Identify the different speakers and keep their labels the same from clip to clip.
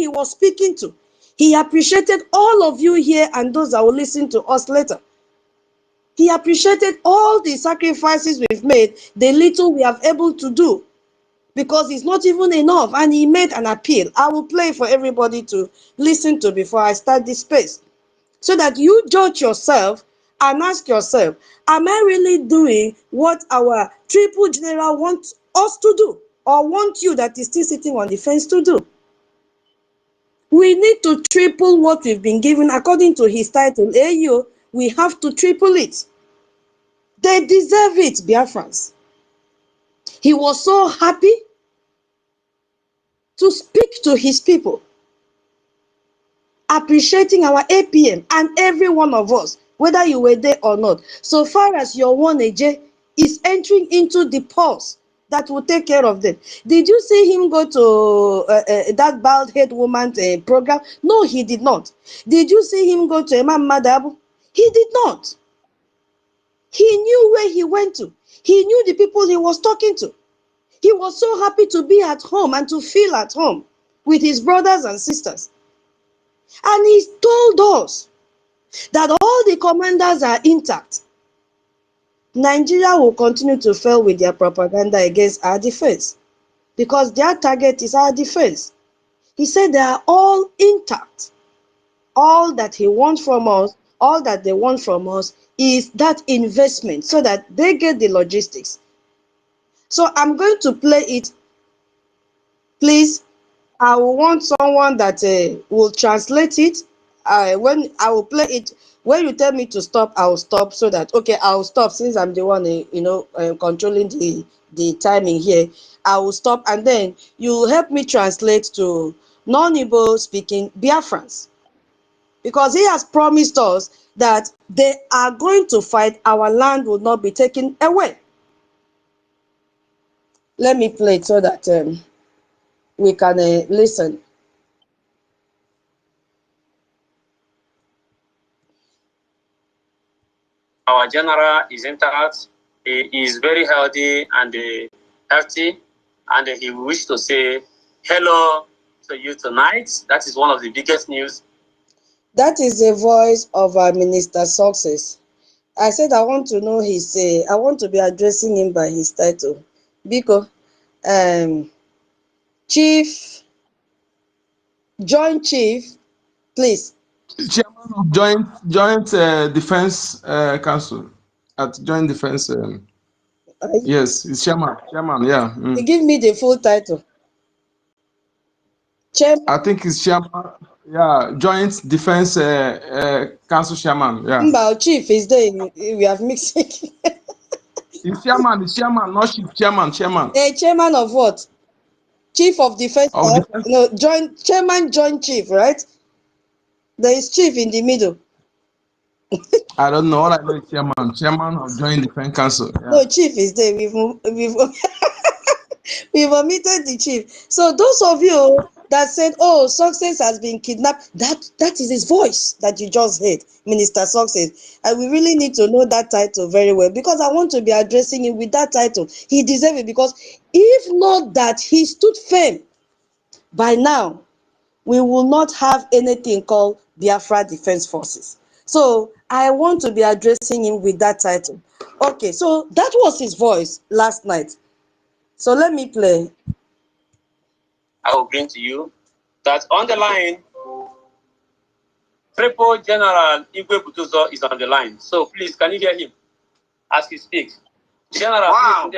Speaker 1: he was speaking to. He appreciated all of you here and those that will listen to us later. He appreciated all the sacrifices we've made, the little we have able to do, because it's not even enough. And he made an appeal. I will play for everybody to listen to before I start this space, so that you judge yourself and ask yourself, am I really doing what our triple general wants us to do, or want you that is still sitting on the fence to do? We need to triple what we've been given according to his title. AU, we have to triple it. They deserve it, Biafrans. He was so happy to speak to his people, appreciating our APM and every one of us, whether you were there or not. So far as your one AJ is entering into the pulse that will take care of them. Did you see him go to that bald-head woman program? No, he did not. Did you see him go to Imam Madabu? He did not. He knew where he went to. He knew the people he was talking to. He was so happy to be at home and to feel at home with his brothers and sisters. And he told us that all the commanders are intact. Nigeria will continue to fail with their propaganda against our defense, because their target is our defense. He said they are all intact. All that he wants from us, all that they want from us is that investment so that they get the logistics. So I'm going to play it. Please, I will want someone that will translate it. When I will play it, when you tell me to stop, I will stop, so that, okay, I'll stop since I'm the one, controlling the timing here. I will stop, and then you help me translate to non-Igbo speaking Biafrans, because he has promised us that they are going to fight. Our land will not be taken away. Let me play it so that we can listen.
Speaker 2: Our general is intact. He is very healthy and healthy, and he wishes to say hello to you tonight. That is one of the biggest news.
Speaker 1: That is the voice of our Minister Success. I said I want to know his, I want to be addressing him by his title. Biko, Chief, Joint Chief, please.
Speaker 3: Chairman of Joint Defense Council at Joint Defense. Yes, it's Chairman, yeah.
Speaker 1: You give me the full title. Chairman.
Speaker 3: I think it's Chairman, yeah, Joint Defense Council Chairman, yeah.
Speaker 1: Mbao Chief is there, we have mixed it.
Speaker 3: It's Chairman, not Chief, Chairman.
Speaker 1: Chairman of what? Chief of Defense?
Speaker 3: Defense?
Speaker 1: No, Chairman, Joint Chief, right? There is Chief in the middle.
Speaker 3: I don't know. All I know is Chairman of Joint Defense Council. Yeah.
Speaker 1: No, Chief is there. We've omitted the Chief. So those of you that said, oh, Success has been kidnapped, that is his voice that you just heard, Minister Success. And we really need to know that title very well, because I want to be addressing him with that title. He deserves it, because if not that he stood firm, by now we will not have anything called Biafra Defense Forces. So I want to be addressing him with that title. Okay, so that was his voice last night. So let me play.
Speaker 2: I will bring to you that on the line, Triple General Igwe Butuzo is on the line. So please, can you hear him as he speaks? General, wow.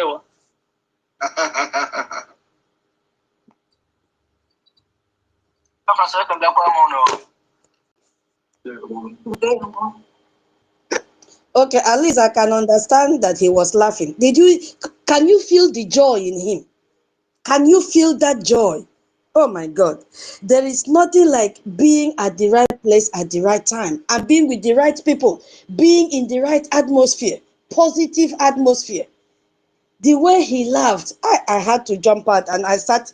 Speaker 2: Please,
Speaker 1: okay, at least I can understand that he was laughing. Can you feel the joy in him? Can you feel that joy? Oh my God. There is nothing like being at the right place at the right time and being with the right people, being in the right atmosphere, positive atmosphere. The way he laughed, I had to jump out, and I sat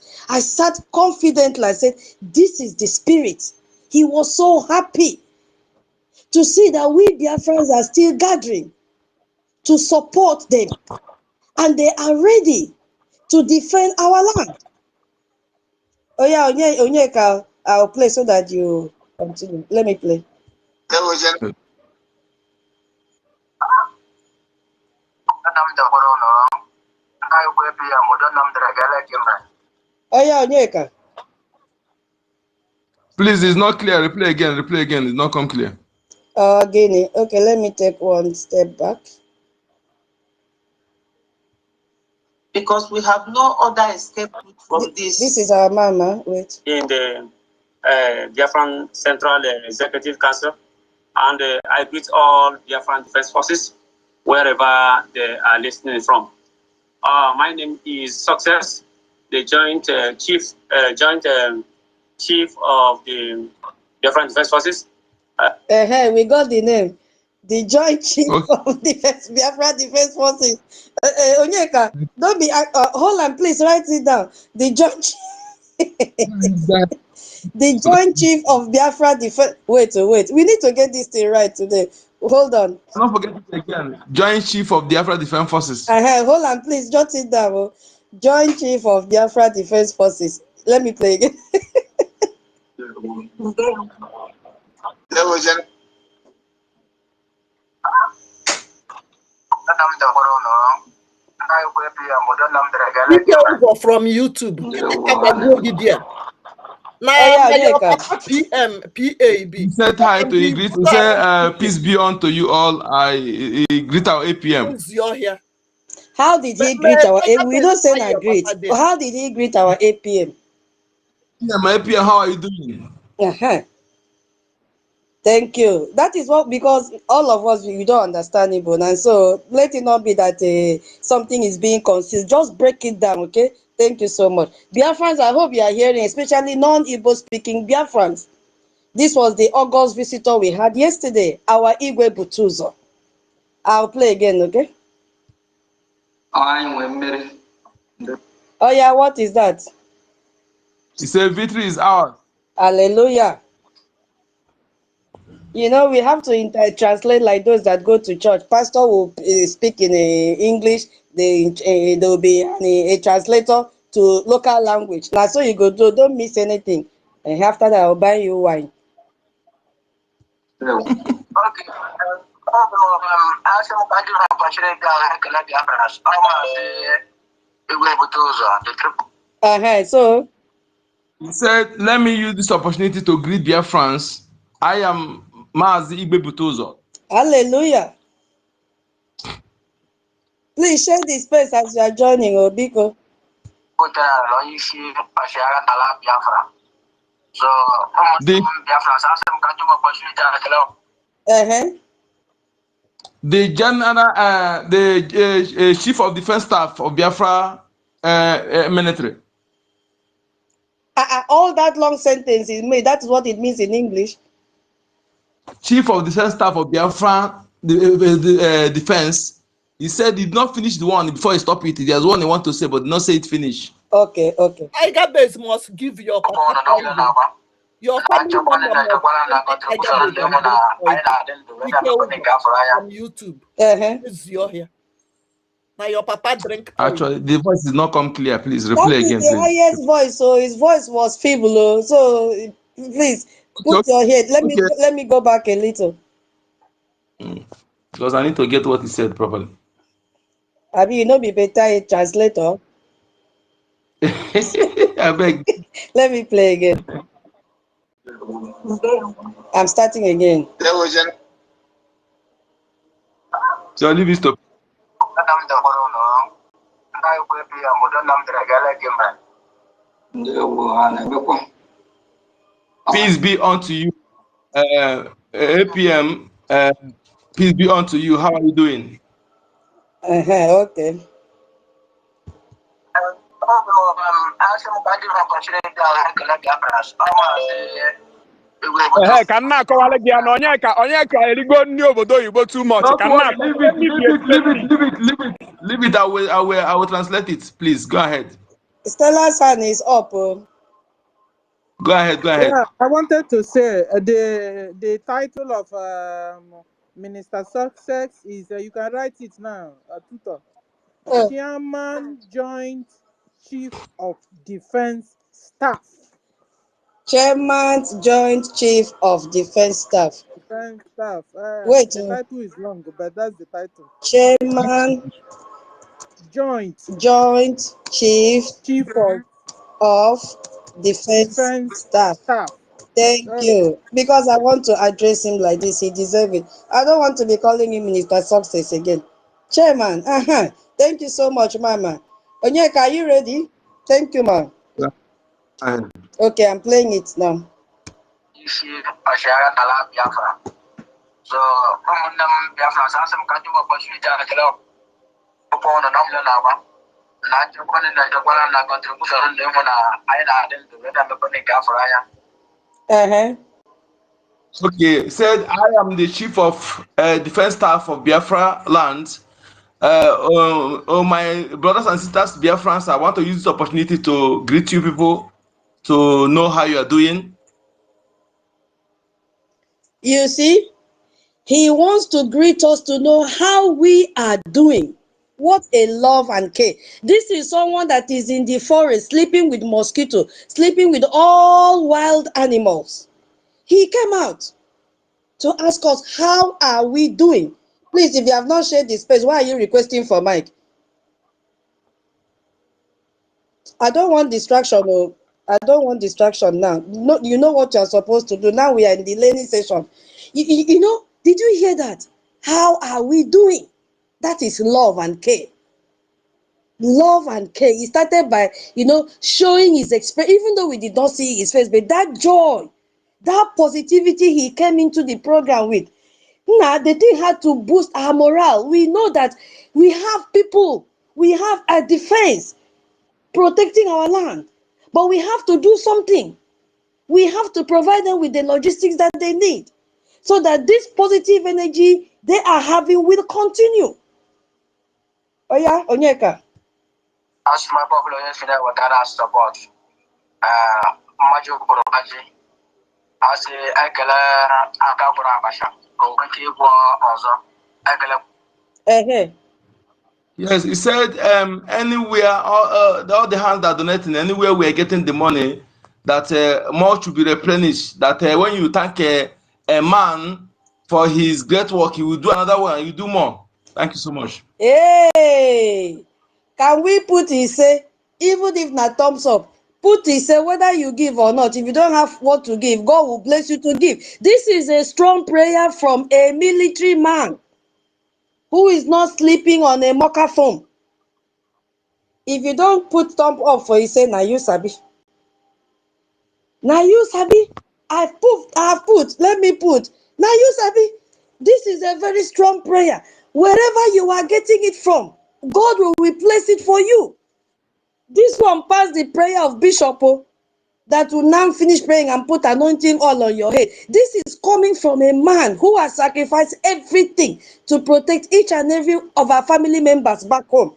Speaker 1: confidently. I said, this is the spirit. He was so happy to see that we Biafrans are still gathering to support them, and they are ready to defend our land. Oh yeah, Onyeka, I'll play so that you continue. Let me play. Oh yeah, Onyeka.
Speaker 3: Please, it's not clear. Replay again. Replay again. It's not come clear.
Speaker 1: Again. Okay, let me take one step back.
Speaker 2: Because we have no other escape route from this.
Speaker 1: This is our mama. Wait.
Speaker 2: In the Biafran Central Executive Council, and I greet all Biafran Defense Forces wherever they are listening from. My name is Success, the chief of the Biafran Defense Forces.
Speaker 1: We got the name. The Joint Chief
Speaker 3: Okay.
Speaker 1: of Biafra Defense Forces. Onyeka, don't be. Hold on, please write it down. The Joint. The Joint Chief of Biafra Defense. Wait. We need to get this thing right today. Hold on.
Speaker 3: Don't forget it again. Joint Chief of Biafra Defense Forces.
Speaker 1: Hold on, please jot it down. Oh. Joint Chief of Biafra Defense Forces. Let me play again.
Speaker 4: From YouTube. PAB.
Speaker 3: He said hi to you. Greet. He said, peace be unto you all. I greet our APM.
Speaker 1: How did he greet our APM? We don't say na greet. How did he greet our APM?
Speaker 3: Yeah, my APM, how are you doing?
Speaker 1: Thank you. That is what, because all of us, we don't understand Igbo, and so let it not be that something is being concealed. Just break it down, okay? Thank you so much. Biafrans, I hope you are hearing, especially non-Igbo speaking Biafrans. This was the August visitor we had yesterday, our Igwe Butuzo. I'll play again, okay? Oh yeah, what is that?
Speaker 3: He said, victory is ours.
Speaker 1: Hallelujah. You know, we have to translate like those that go to church. Pastor will speak in English. There will be a translator to local language. Now, so you go do, don't miss anything. And after that, I'll buy you wine. Okay. So
Speaker 3: he said, let me use this opportunity to greet Biafrans. I am Mazi Igbe Butozo.
Speaker 1: Hallelujah. Please share the space as you are joining, Obiko.
Speaker 3: The general, the chief of defense staff of Biafra military.
Speaker 1: All that long sentence is made. That's what it means in English.
Speaker 3: Chief of defense staff of Biafra the defense. He said he did not finish the one before he stopped it. There's one he want to say, but did not say it finish.
Speaker 1: Okay.
Speaker 4: Tiger Base must give your family member from YouTube. Is your here. Now your papa drink.
Speaker 3: Actually, the voice is not come clear. Please replay
Speaker 1: that
Speaker 3: again.
Speaker 1: That is the highest voice, so his voice was feeble. So please put your head. Let me go back a little.
Speaker 3: Because I need to get what he said properly.
Speaker 1: Abi, you know, be better a translator.
Speaker 3: I beg.
Speaker 1: Let me play again. I'm starting again.
Speaker 3: So leave it to. Peace be unto you. APM, peace be unto you. How are you doing?
Speaker 1: Okay.
Speaker 5: Ka nna akọwala gị ya na onye ka erigo nri obodo oyibo too much.
Speaker 3: Leave it. I will translate it. Please go ahead.
Speaker 1: Stella's hand is up.
Speaker 3: Go ahead.
Speaker 6: Yeah, I wanted to say the title of Minister Success is you can write it now. Tutor. Chairman Joint Chief of Defense Staff.
Speaker 1: Chairman, Joint Chief of Defense Staff.
Speaker 6: Defense staff.
Speaker 1: Wait,
Speaker 6: The title is long, but that's the title.
Speaker 1: Chairman,
Speaker 6: Joint
Speaker 1: Joint Chief
Speaker 6: Chief of
Speaker 1: of Defense
Speaker 6: Defense
Speaker 1: Staff.
Speaker 6: Staff.
Speaker 1: Thank
Speaker 6: Okay.
Speaker 1: you. Because I want to address him like this. He deserves it. I don't want to be calling him Minister Success again. Chairman, thank you so much, Mama. Onyeka, are you ready? Thank you, Ma. Okay, I'm playing it now.
Speaker 7: So, Biafra, some country opportunity at the law. Upon a number of not one in the one contribution on them on I didn't do it. I'm a panic for
Speaker 3: Okay, said I am the chief of defense staff of Biafra land. My brothers and sisters, Biafrans, I want to use this opportunity to greet you people to know how you are doing.
Speaker 1: You see, he wants to greet us to know how we are doing. What a love and care. This is someone that is in the forest, sleeping with mosquito, sleeping with all wild animals. He came out to ask us, how are we doing? Please, if you have not shared the space, why are you requesting for mic? I don't want distraction. Oh. I don't want distraction now. No, you know what you're supposed to do. Now we are in the learning session. You know, did you hear that? How are we doing? That is love and care. Love and care. He started by, showing his expression, even though we did not see his face, but that joy, that positivity he came into the program with. Now, the thing had to boost our morale. We know that we have people, we have a defense protecting our land, but we have to do something. We have to provide them with the logistics that they need so that this positive energy they are having will continue. Oh yeah, Onyeka.
Speaker 7: As my population what I support. Maju Kurobaji. I say Ekele Akabura Basha. Konki also. Ekele.
Speaker 3: Yes, he said anywhere, all the hands that are donating, anywhere we are getting the money, that more should be replenished. That when you thank a man for his great work, he will do another one and you do more. Thank you so much.
Speaker 1: Hey, can we put his say, even if not thumbs up, put his say whether you give or not. If you don't have what to give, God will bless you to give. This is a strong prayer from a military man who is not sleeping on a mocha foam. If you don't put thumb up for his say, now you sabi. Now you sabi. I've put, let me put. Now you sabi. This is a very strong prayer. Wherever you are getting it from, God will replace it for you. This one passed the prayer of Bishop that will now finish praying and put anointing all on your head. This is coming from a man who has sacrificed everything to protect each and every of our family members back home.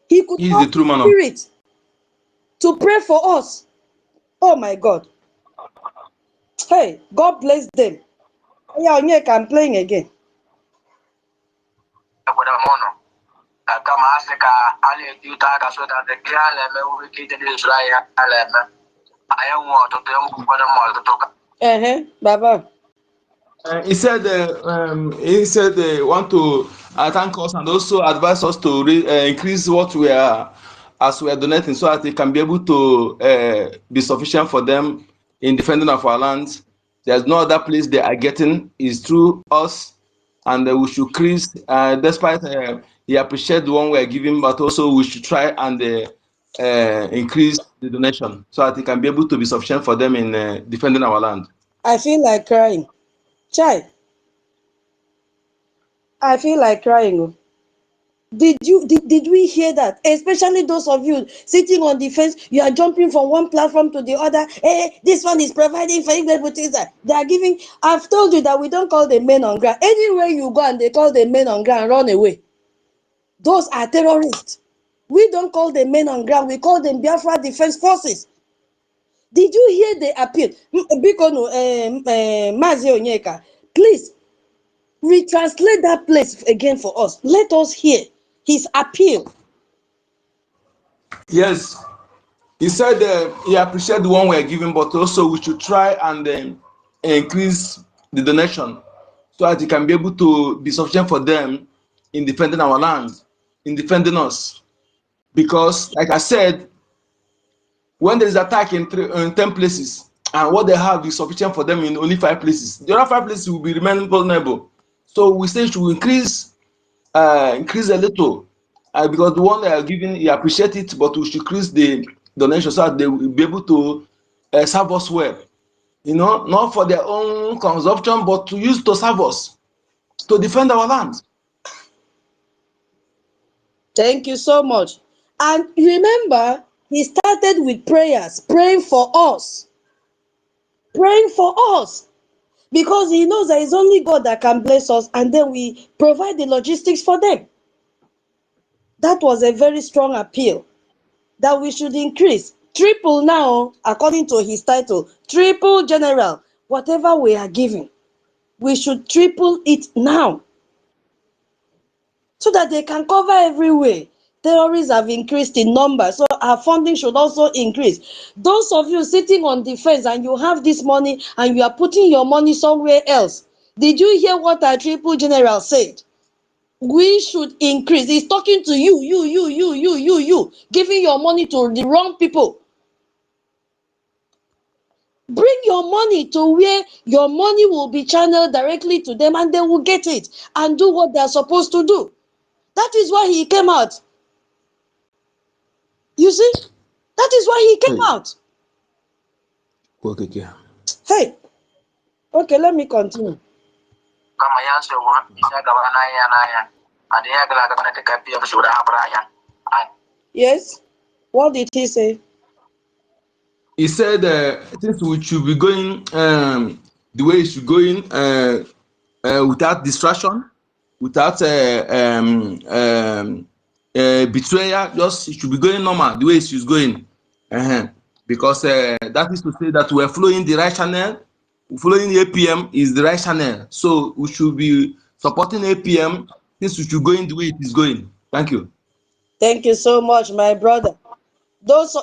Speaker 1: He could
Speaker 3: He's
Speaker 1: call
Speaker 3: the true man of
Speaker 1: spirit to pray for us. Oh my God. Hey, God bless them. Yeah, Onyeka, I'm playing again.
Speaker 7: Kama Africa, Ali Utah, so that the Kiala will keep in Israel. I am want to tell more to talk.
Speaker 1: Baba.
Speaker 3: He said they want to thank us and also advise us to increase what we are as we are donating so that it can be able to be sufficient for them in defending of our lands. There's no other place they are getting is through us, and we should increase. Despite he appreciate the one we are giving, but also we should try and increase the donation so that it can be able to be sufficient for them in defending our land.
Speaker 1: I feel like crying. Chai. I feel like crying. Did we hear that? Especially those of you sitting on the fence, you are jumping from one platform to the other. Hey, this one is providing for things that they are giving. I've told you that we don't call the men on ground. Anywhere you go and they call the men on ground, run away. Those are terrorists. We don't call them men on ground, we call them Biafra Defense Forces. Did you hear the appeal? Bikono, Mazi Onyeka, please retranslate that place again for us. Let us hear his appeal.
Speaker 3: Yes. He said he appreciated the one we are giving, but also we should try and increase the donation so that it can be able to be sufficient for them in defending our land, in defending us. Because, like I said, when there is attack in 10 places and what they have is sufficient for them in only 5 places, the other 5 places will be remaining vulnerable. So we say should increase a little because the one they are giving, he appreciate it, but we should increase the donation so that they will be able to serve us well. You know, not for their own consumption, but to use to serve us, to defend our land.
Speaker 1: Thank you so much. And remember, he started with prayers, praying for us, because he knows that it's only God that can bless us, and then we provide the logistics for them. That was a very strong appeal that we should increase. Triple now, according to his title, triple general, whatever we are giving, we should triple it now so that they can cover everywhere. Terrorists have increased in number, so our funding should also increase. Those of you sitting on the fence and you have this money and you are putting your money somewhere else, did you hear what our triple general said? We should increase. He's talking to you, giving your money to the wrong people. Bring your money to where your money will be channeled directly to them and they will get it and do what they are supposed to do. That is why he came out. You see? That is why he came out.
Speaker 3: Okay.
Speaker 1: Hey, okay, let me continue.
Speaker 7: Kama yanse wa ya gaba na ya ade ya gala gaba na ka biya shi da abraya.
Speaker 1: Yes? What did he say?
Speaker 3: He said since we should be going the way it should going without distraction, without betrayal, just it should be going normal the way it is going. Because that is to say that we are following the right channel. Following APM is the right channel, so we should be supporting APM since we should go in the way it is going. Thank you.
Speaker 1: Thank you so much, my brother.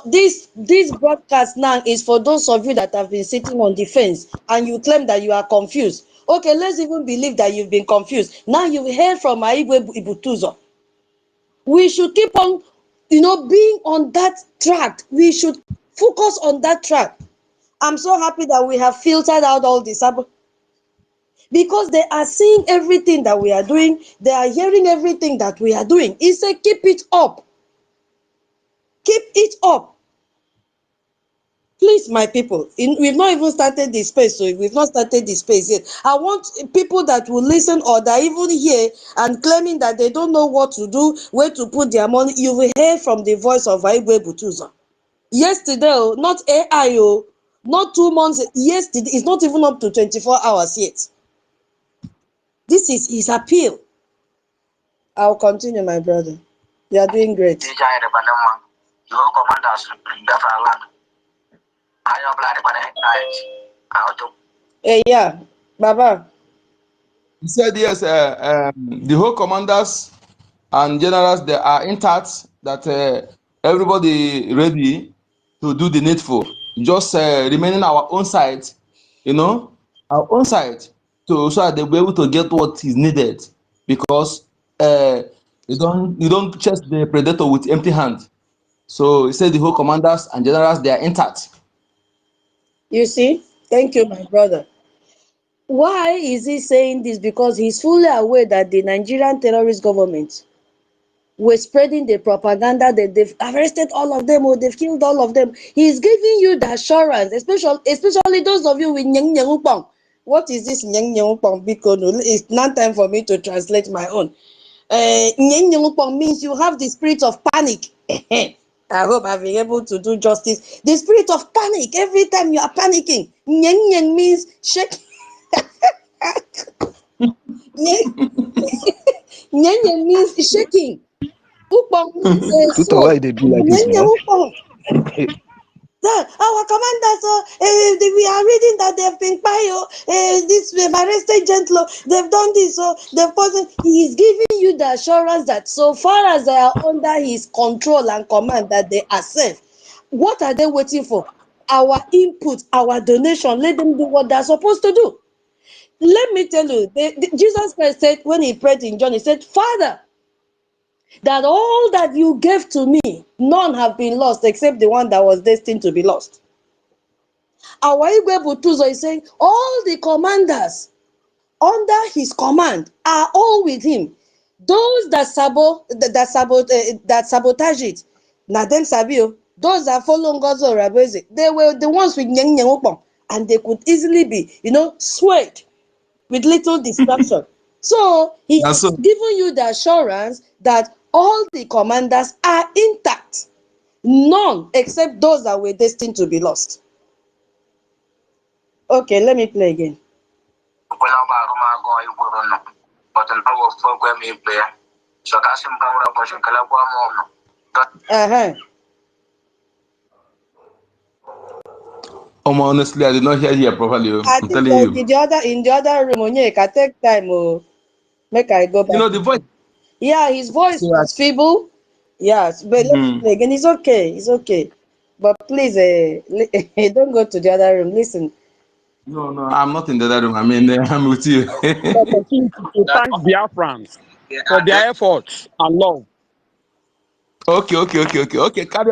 Speaker 1: This broadcast now is for those of you that have been sitting on the fence and you claim that you are confused. Okay, let's even believe that you've been confused. Now you've heard from Aigwe Ibutuzo. We should keep on, being on that track. We should focus on that track. I'm so happy that we have filtered out all this because they are seeing everything that we are doing. They are hearing everything that we are doing. He said, keep it up. Keep it up. Please, my people, we've not even started this space, so we've not started this space yet. I want people that will listen or that even hear and claiming that they don't know what to do, where to put their money. You will hear from the voice of Aigwe Butuza. Yesterday, not AI, not 2 months, yesterday, it's not even up to 24 hours yet. This is his appeal. I'll continue, my brother. You are doing great. Yeah, Baba.
Speaker 3: He said yes, the whole commanders and generals, they are intact, that everybody ready to do the needful. Just remaining our own side, our own side, so that they'll be able to get what is needed, because you don't chase the predator with empty hand. So he said the whole commanders and generals, they are intact.
Speaker 1: You see? Thank you, my brother. Why is he saying this? Because he's fully aware that the Nigerian terrorist government were spreading the propaganda that they've arrested all of them or they've killed all of them. He's giving you the assurance, especially those of you with Nyeng Nyeng Upang. What is this Nyeng Nyeng Upang? Because it's not time for me to translate my own. Nyeng Nyeng Upang means you have the spirit of panic. I hope I've been able to do justice. The spirit of panic. Every time you are panicking, Nyeng Nyeng means shake. Nyeng means shaking. Upang means
Speaker 8: Tuta, why they do like this now?
Speaker 1: Our commanders, we are reading that they've been they've arrested Gentlo, they've done this, so they've caused. He is giving you the assurance that so far as they are under his control and command, that they are safe. What are they waiting for? Our input, our donation, let them do what they're supposed to do. Let me tell you, Jesus Christ said when he prayed in John, he said, Father, that all that you gave to me, none have been lost except the one that was destined to be lost. Our Igwe Butuzo is saying all the commanders under his command are all with him. Those that sabotage it, na them sabio. Those that follow God's Rabezi, they were the ones with Nyeng Nyeng Upong, and they could easily be, swayed with little distraction. So he
Speaker 3: And
Speaker 1: has
Speaker 3: so,
Speaker 1: given you the assurance that all the commanders are intact, none except those that were destined to be lost. Okay, let me play again.
Speaker 3: honestly, I did not hear here properly.
Speaker 1: I
Speaker 3: I'm
Speaker 1: think
Speaker 3: telling you.
Speaker 1: in the other room, Onyeka, take time, make I go back.
Speaker 3: The voice.
Speaker 1: Yeah, his voice
Speaker 3: So,
Speaker 1: was feeble. Yes, but let me play again. It's okay. It's okay. But please, don't go to the other room. Listen.
Speaker 3: no, I'm not in the other room. I mean, I'm with you.
Speaker 5: Opportunity to thank Biafrans for their efforts and love.
Speaker 3: Okay. Carry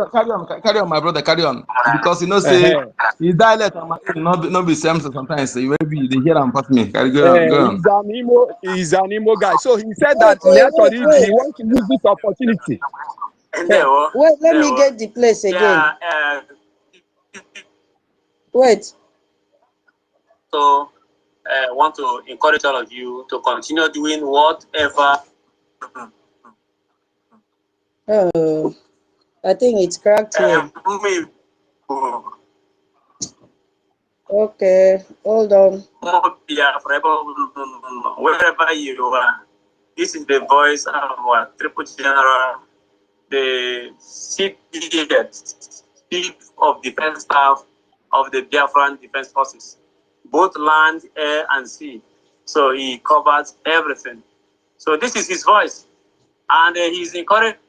Speaker 3: on, my brother. Carry on, because say his dialect not be same sometimes. So maybe they hear and pass me. Go on.
Speaker 5: He's an Imo guy. So he said that
Speaker 1: Wait.
Speaker 5: he wants to use this opportunity.
Speaker 1: Wait, let me get the place again. Wait.
Speaker 2: So I want to encourage all of you to continue doing whatever.
Speaker 1: Oh, I think it's cracked here. Okay, hold on.
Speaker 2: Wherever you are, this is the voice of our Triple General, the chief of defense staff of the Biafran Defense Forces, both land, air, and sea. So he covers everything. So this is his voice, and he's encouraging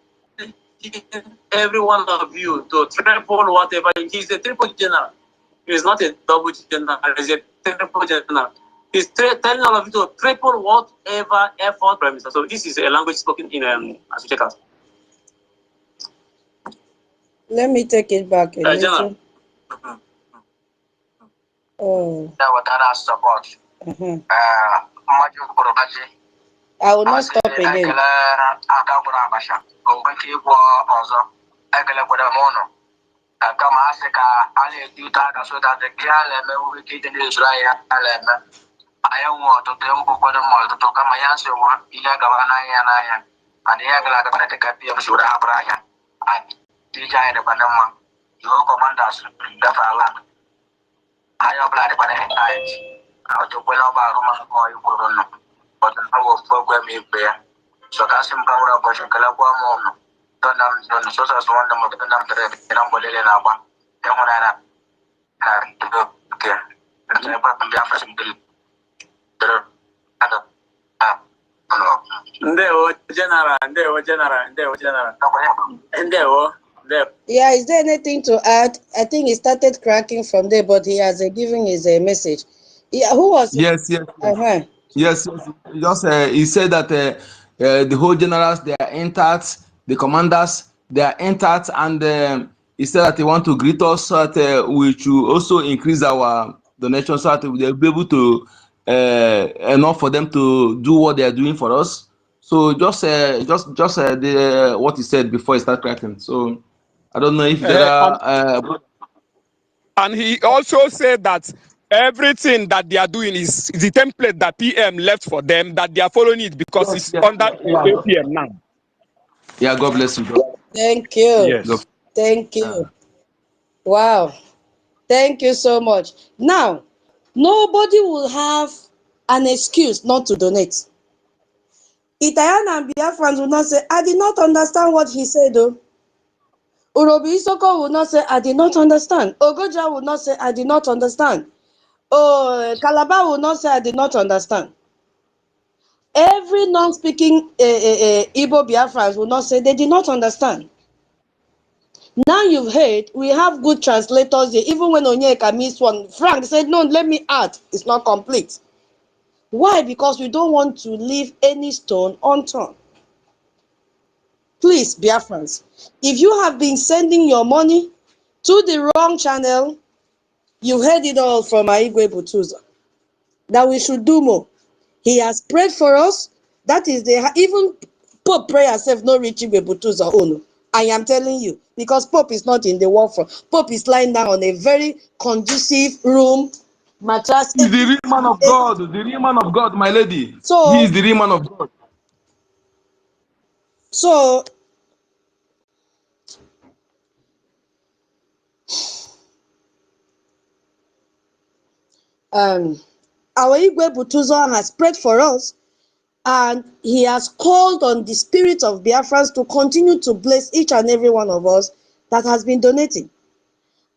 Speaker 2: every one of you to triple whatever. He's a triple general. He's not a double general. He's a triple general. He's telling all of you to triple whatever effort premises. So this is a language spoken in Asuchekas.
Speaker 1: Let me take it back a little.
Speaker 2: General.
Speaker 1: Oh.
Speaker 7: Support.
Speaker 1: I will not stop again.
Speaker 7: Kama asị ka a na-edute aka so that the girl eme ike dị n'izuru ahịa ala-eme anyị nwe ọtụtụ mkpụkwado ma ọtụtụ kama ya nsị wụ ihe gaba n'ahịa and ihe gara aga dịka PM si were hapụrụ ahịa ije anyị dịkwana mma iwu kọmandas gafe ala anyị ọbụla dịkwana anyị ọtụkwela ọba agụmakwụkwọ ikwuru nọ ọtụtụ ofu ogwe m ikpe ya so ka asị m ka nwere ụbọchị kelekwa m ụnụ Nosotros tomamos
Speaker 1: Yeah, is there anything to add? I think he started cracking from there, but he has given his message. Yeah, who was it?
Speaker 3: Yes. Yes. Just he said that the whole generals, they are intact, the commanders, they are intact, and he said that they want to greet us so that we should also increase our donation so that they'll be able to enough for them to do what they are doing for us. So just what he said before he started cracking. So I don't know if there are.
Speaker 5: And he also said that everything that they are doing is the template that PM left for them, that they are following it because it's under APM now.
Speaker 3: Yeah, God bless you.
Speaker 1: Thank you.
Speaker 5: Yes.
Speaker 1: Thank you. Wow. Thank you so much. Now, nobody will have an excuse not to donate. Italian and Biafrans will not say, I did not understand what he said, though. Urobi Isoko will not say, I did not understand. Ogoja will not say, I did not understand. Oh, Calabar will not say, I did not understand. Every non-speaking Igbo Biafrans will not say, they did not understand. Now you've heard, we have good translators here. Even when Onyeka missed one, Frank said, no, let me add. It's not complete. Why? Because we don't want to leave any stone unturned. Please, Biafrans, if you have been sending your money to the wrong channel, you heard it all from Igwe Butuza, that we should do more. He has prayed for us. That is even Pope prayer self no reach Igwe Butuza own. I am telling you, because Pope is not in the war front. Pope is lying down on a very conducive room, mattress.
Speaker 3: He's the real man of God, the real man of God, my lady. He
Speaker 1: So,
Speaker 3: is the real man of God.
Speaker 1: so our Igwe Butuzo has prayed for us, and he has called on the spirit of Biafrans to continue to bless each and every one of us that has been donating.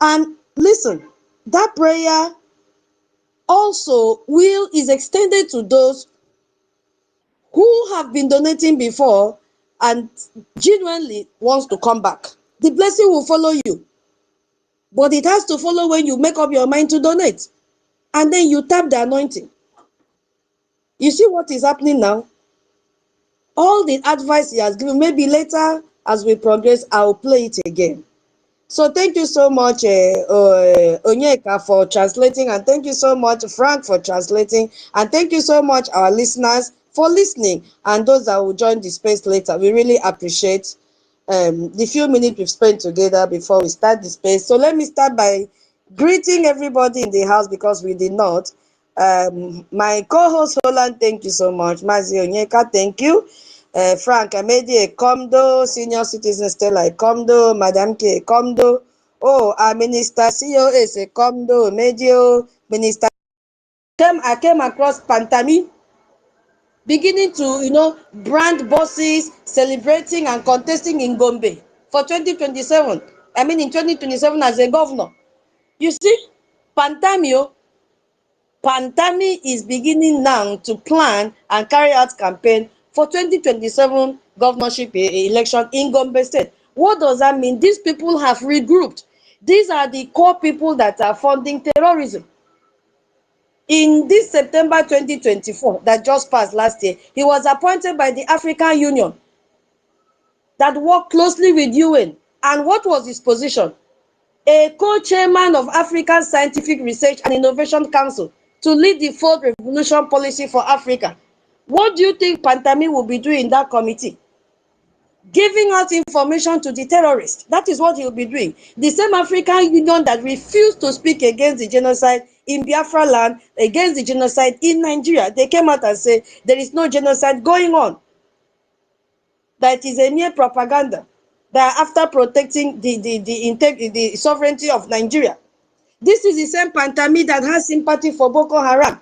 Speaker 1: And listen, that prayer also is extended to those who have been donating before and genuinely wants to come back. The blessing will follow you, but it has to follow when you make up your mind to donate, and then you tap the anointing. You see what is happening now? All the advice he has given, maybe later as we progress, I'll play it again. So thank you so much, Onyeka, for translating, and thank you so much, Frank, for translating, and thank you so much, our listeners, for listening, and those that will join the space later. We really appreciate the few minutes we've spent together before we start the space. So let me start by greeting everybody in the house, because we did not. My co-host Roland, thank you so much. Mazi Onyeka, thank you. Frank Amedi Ekomdo, Senior Citizen Stella Ekomdo, Madam K Ekomdo. Oh, our Minister COS Ekomdo, Medio, Minister. I came across Pantami beginning to, brand buses, celebrating and contesting in Gombe for 2027. I mean, in 2027 as a governor. You see, Pantami is beginning now to plan and carry out campaign for 2027 governorship election in Gombe State. What does that mean? These people have regrouped. These are the core people that are funding terrorism. In this September 2024 that just passed last year, he was appointed by the African Union that worked closely with UN. And what was his position? A co-chairman of African Scientific Research and Innovation Council to lead the fourth revolution policy for Africa. What do you think Pantami will be doing in that committee? Giving out information to the terrorists. That is what he will be doing. The same African Union that refused to speak against the genocide in Biafra land, against the genocide in Nigeria, they came out and said there is no genocide going on. That is a mere propaganda. That after protecting the sovereignty of Nigeria. This is the same Pantami that has sympathy for Boko Haram.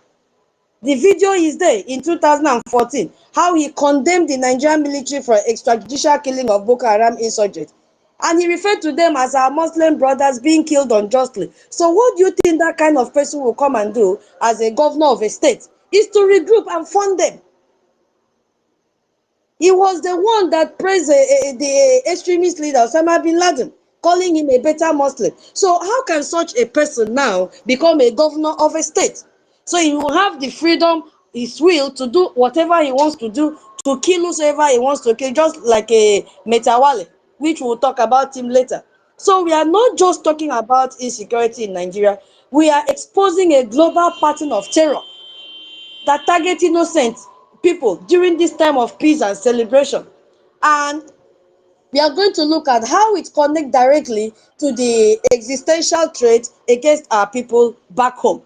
Speaker 1: The video is there in 2014, how he condemned the Nigerian military for extrajudicial killing of Boko Haram insurgents. And he referred to them as our Muslim brothers being killed unjustly. So what do you think that kind of person will come and do as a governor of a state? Is to regroup and fund them. He was the one that praised the extremist leader, Osama bin Laden, calling him a better Muslim. So how can such a person now become a governor of a state? So he will have the freedom, his will, to do whatever he wants to do, to kill whoever he wants to kill, just like a Metawale, which we'll talk about him later. So we are not just talking about insecurity in Nigeria. We are exposing a global pattern of terror that target innocent people during this time of peace and celebration. And we are going to look at how it connects directly to the existential threat against our people back home.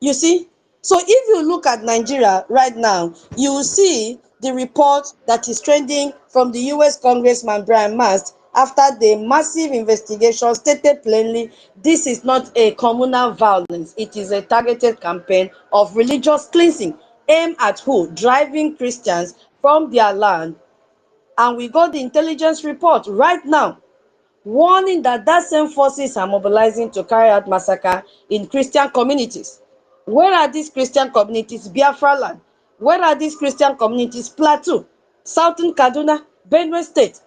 Speaker 1: You see? So if you look at Nigeria right now, you will see the report that is trending from the US Congressman Brian Mast after the massive investigation stated plainly, this is not a communal violence. It is a targeted campaign of religious cleansing aimed at who? Driving Christians from their land. And we got the intelligence report right now warning that same forces are mobilizing to carry out massacre in Christian communities. Where are these Christian communities? Biafra land. Where are these Christian communities? Plateau, Southern Kaduna, Benue State.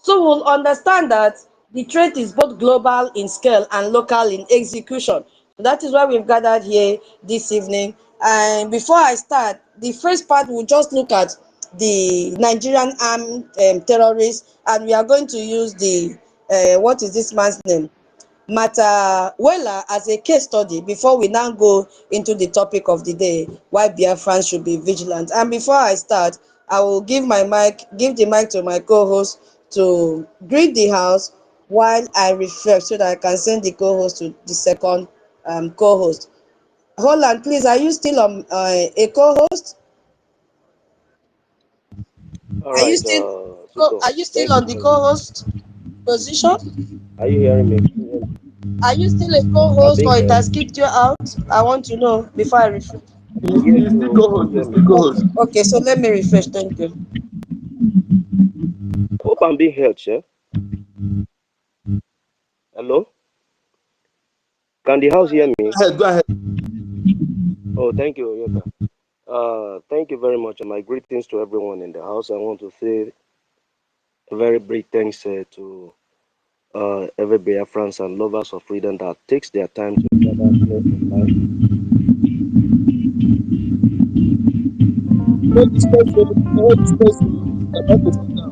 Speaker 1: So we'll understand that the threat is both global in scale and local in execution. So that is why we've gathered here this evening. And before I start, the first part will just look at the Nigerian armed terrorists, and we are going to use the what is this man's name? Matawela as a case study before we now go into the topic of the day, why Biafrans should be vigilant. And before I start, I will give the mic to my co-host to greet the house while I refresh so that I can send the co-host to the second co-host. Holland, please, are you still on a co-host?
Speaker 8: All
Speaker 1: Are you
Speaker 8: right,
Speaker 1: still
Speaker 8: Suko,
Speaker 1: are you still
Speaker 8: thank
Speaker 1: on
Speaker 8: you
Speaker 1: the
Speaker 8: very much.
Speaker 1: co-host position?
Speaker 8: Are you hearing me? Can you hear me?
Speaker 1: Are you still a
Speaker 8: I'm
Speaker 1: co-host
Speaker 8: being
Speaker 1: or it
Speaker 8: heard.
Speaker 1: has kicked you out? I want to know before I refresh.
Speaker 8: Yes,
Speaker 3: He's the
Speaker 8: so can
Speaker 3: co-host.
Speaker 8: you hear
Speaker 3: He's
Speaker 8: me?
Speaker 3: the co-host.
Speaker 1: Okay, okay, so let me refresh. Thank you.
Speaker 8: Hope I'm being heard, sir. Hello? Can the house hear me?
Speaker 3: Go ahead, go ahead.
Speaker 8: Oh, thank you, Yoka. Thank you very much, and my greetings to everyone in the house. I want to say a very big thanks to every Biafrans and lovers of freedom that takes their time to gather here online.
Speaker 3: Hold this person. Hold this person. The microphone now.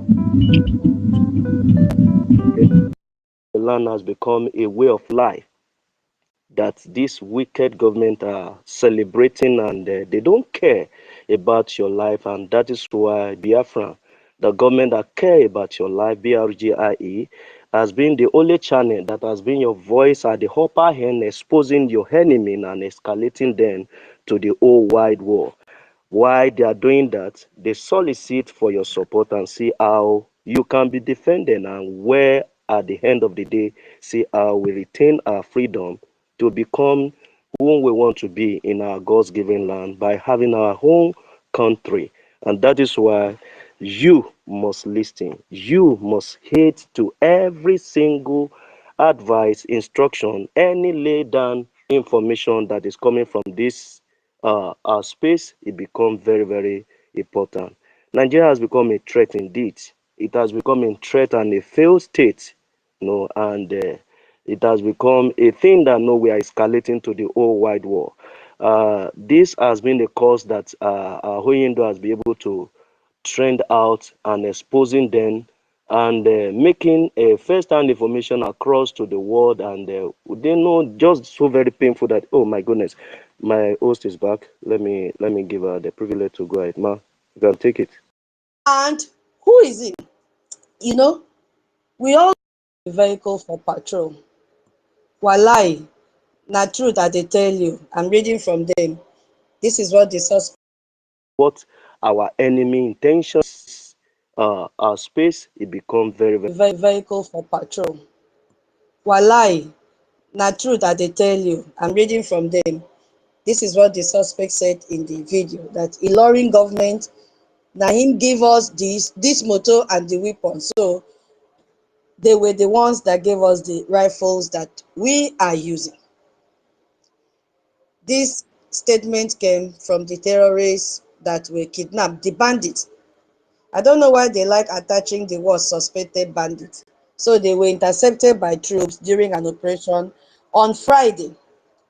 Speaker 8: Okay. The land has become a way of life that this wicked government are celebrating, and they don't care about your life, and that is why Biafra, the government that care about your life, BRGIE, has been the only channel that has been your voice at the upper hand, exposing your enemy and escalating them to the whole wide world. Why they are doing that, they solicit for your support and see how you can be defended, and where at the end of the day, see how we retain our freedom to become who we want to be in our God's given land by having our own country. And that is why you must listen. You must heed to every single advice, instruction, any laid down information that is coming from this our space. It becomes very, very important. Nigeria has become a threat indeed. It has become a threat and a failed state, and it has become a thing that we are escalating to the whole wide world. This has been the cause that Hoyindo has been able to trend out and exposing them, and making a first-hand information across to the world, and they know just so very painful that, oh my goodness, my host is back. Let me give her the privilege to go ahead, ma. You can take it.
Speaker 1: And who is it? You know, we all have a vehicle for patrol. Walai, na truth that they tell you. I'm reading from them. This is what the suspect
Speaker 8: What our enemy intentions, our space, it becomes very, very.
Speaker 1: vehicle for patrol. Walai, na truth that they tell you. I'm reading from them. This is what the suspect said in the video, that Ilorin government, na him give us this motor and the weapons. So they were the ones that gave us the rifles that we are using. This statement came from the terrorists that were kidnapped, the bandits. I don't know why they like attaching the word suspected bandits. So they were intercepted by troops during an operation on Friday,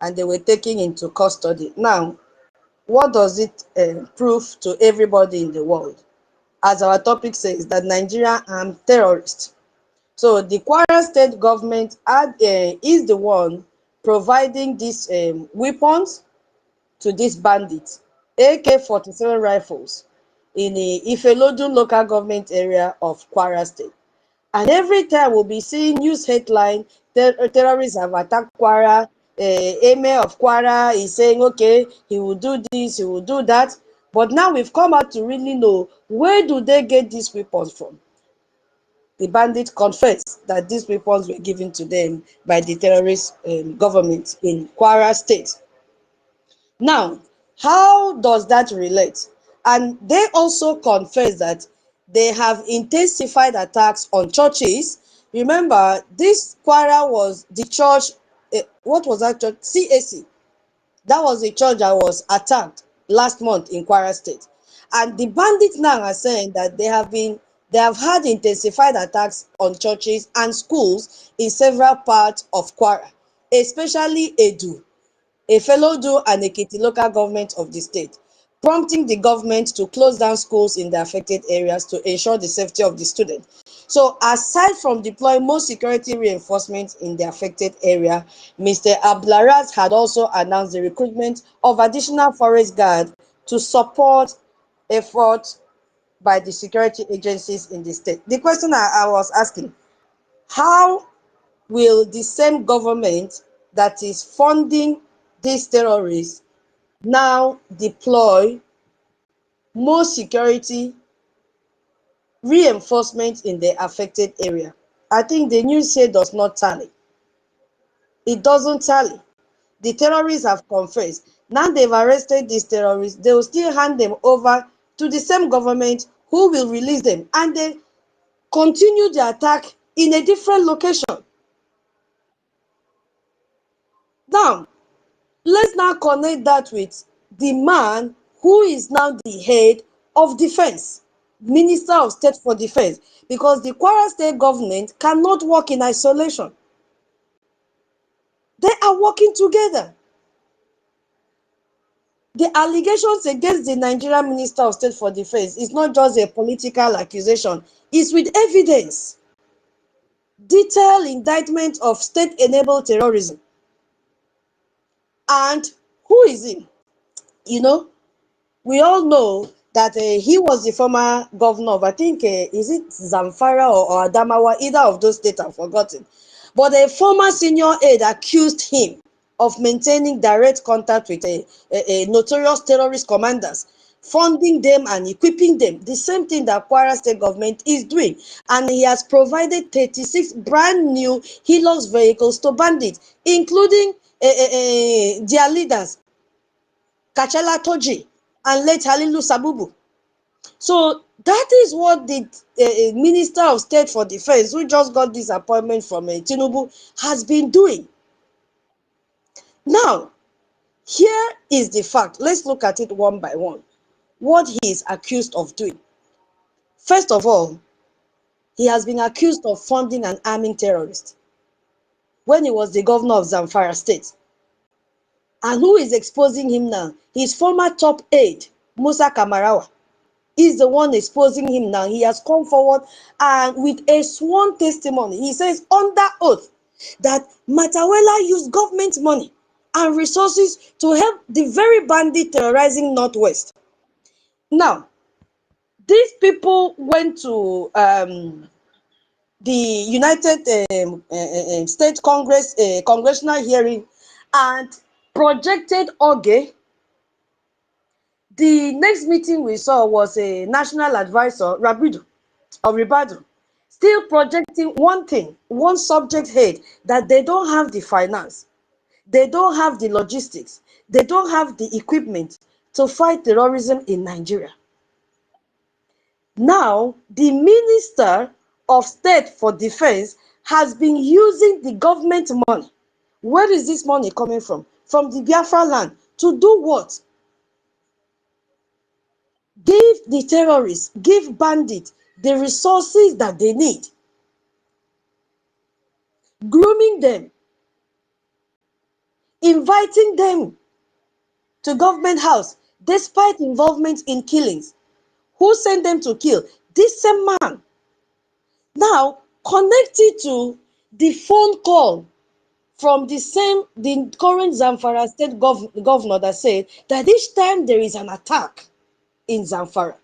Speaker 1: and they were taken into custody. Now, what does it prove to everybody in the world? As our topic says, that Nigeria armed terrorists. So the Kwara state government is the one providing these weapons to these bandits, AK-47 rifles, in the Ifelodun local government area of Kwara state. And every time we'll be seeing news headline, terrorists have attacked Kwara, Emir of Kwara is saying, okay, he will do this, he will do that. But now we've come out to really know, where do they get these weapons from? The bandits confess that these weapons were given to them by the terrorist government in Kwara state. Now, how does that relate? And they also confess that they have intensified attacks on churches. Remember, this Kwara was the church, what was that church? CAC. That was the church that was attacked last month in Kwara State. And the bandits now are saying that they have been They have had intensified attacks on churches and schools in several parts of Kwara, especially Edu, Efelodu and Ekiti local government of the state, prompting the government to close down schools in the affected areas to ensure the safety of the students. So aside from deploying more security reinforcements in the affected area, Mr. Ablaraz had also announced the recruitment of additional forest guards to support efforts by the security agencies in the state. The question I was asking, how will the same government that is funding these terrorists now deploy more security reinforcement in the affected area? I think the news here does not tally. It doesn't tally. The terrorists have confessed. Now they've arrested these terrorists. They will still hand them over to the same government who will release them. And they continue the attack in a different location. Now, let's now connect that with the man who is now the head of defense, Minister of State for Defense, because the Kwara State government cannot work in isolation. They are working together. The allegations against the Nigerian Minister of State for Defense is not just a political accusation, it's with evidence. Detailed indictment of state-enabled terrorism. And who is he? You know, we all know that he was the former governor of, I think, is it Zamfara or Adamawa, either of those states, I've forgotten. But a former senior aide accused him of maintaining direct contact with a notorious terrorist commanders, funding them and equipping them. The same thing that Kwara State government is doing. And he has provided 36 brand new Hilux vehicles to bandits, including their leaders, Kachala Toji and late Halilu Sabubu. So that is what the Minister of State for Defense, who just got this appointment from Tinubu, has been doing. Now, here is the fact. Let's look at it one by one. What he is accused of doing. First of all, he has been accused of funding and arming terrorists when he was the governor of Zamfara State. And who is exposing him now? His former top aide, Musa Kamarawa, is the one exposing him now. He has come forward and with a sworn testimony, he says under oath that Matawela used government money and resources to help the very bandit terrorizing Northwest. Now, these people went to the United States Congress congressional hearing and projected Oge. The next meeting we saw was a national advisor, Ribadu, still projecting one thing, one subject head, that they don't have the finance, they don't have the logistics, they don't have the equipment to fight terrorism in Nigeria. Now, the Minister of State for Defense has been using the government money. Where is this money coming from? From the Biafra land. To do what? Give the terrorists, give bandits the resources that they need. Grooming them, inviting them to government house despite involvement in killings. Who sent them to kill? This same man. Now, connected to the phone call from the current Zamfara state governor that said that each time there is an attack in Zamfara,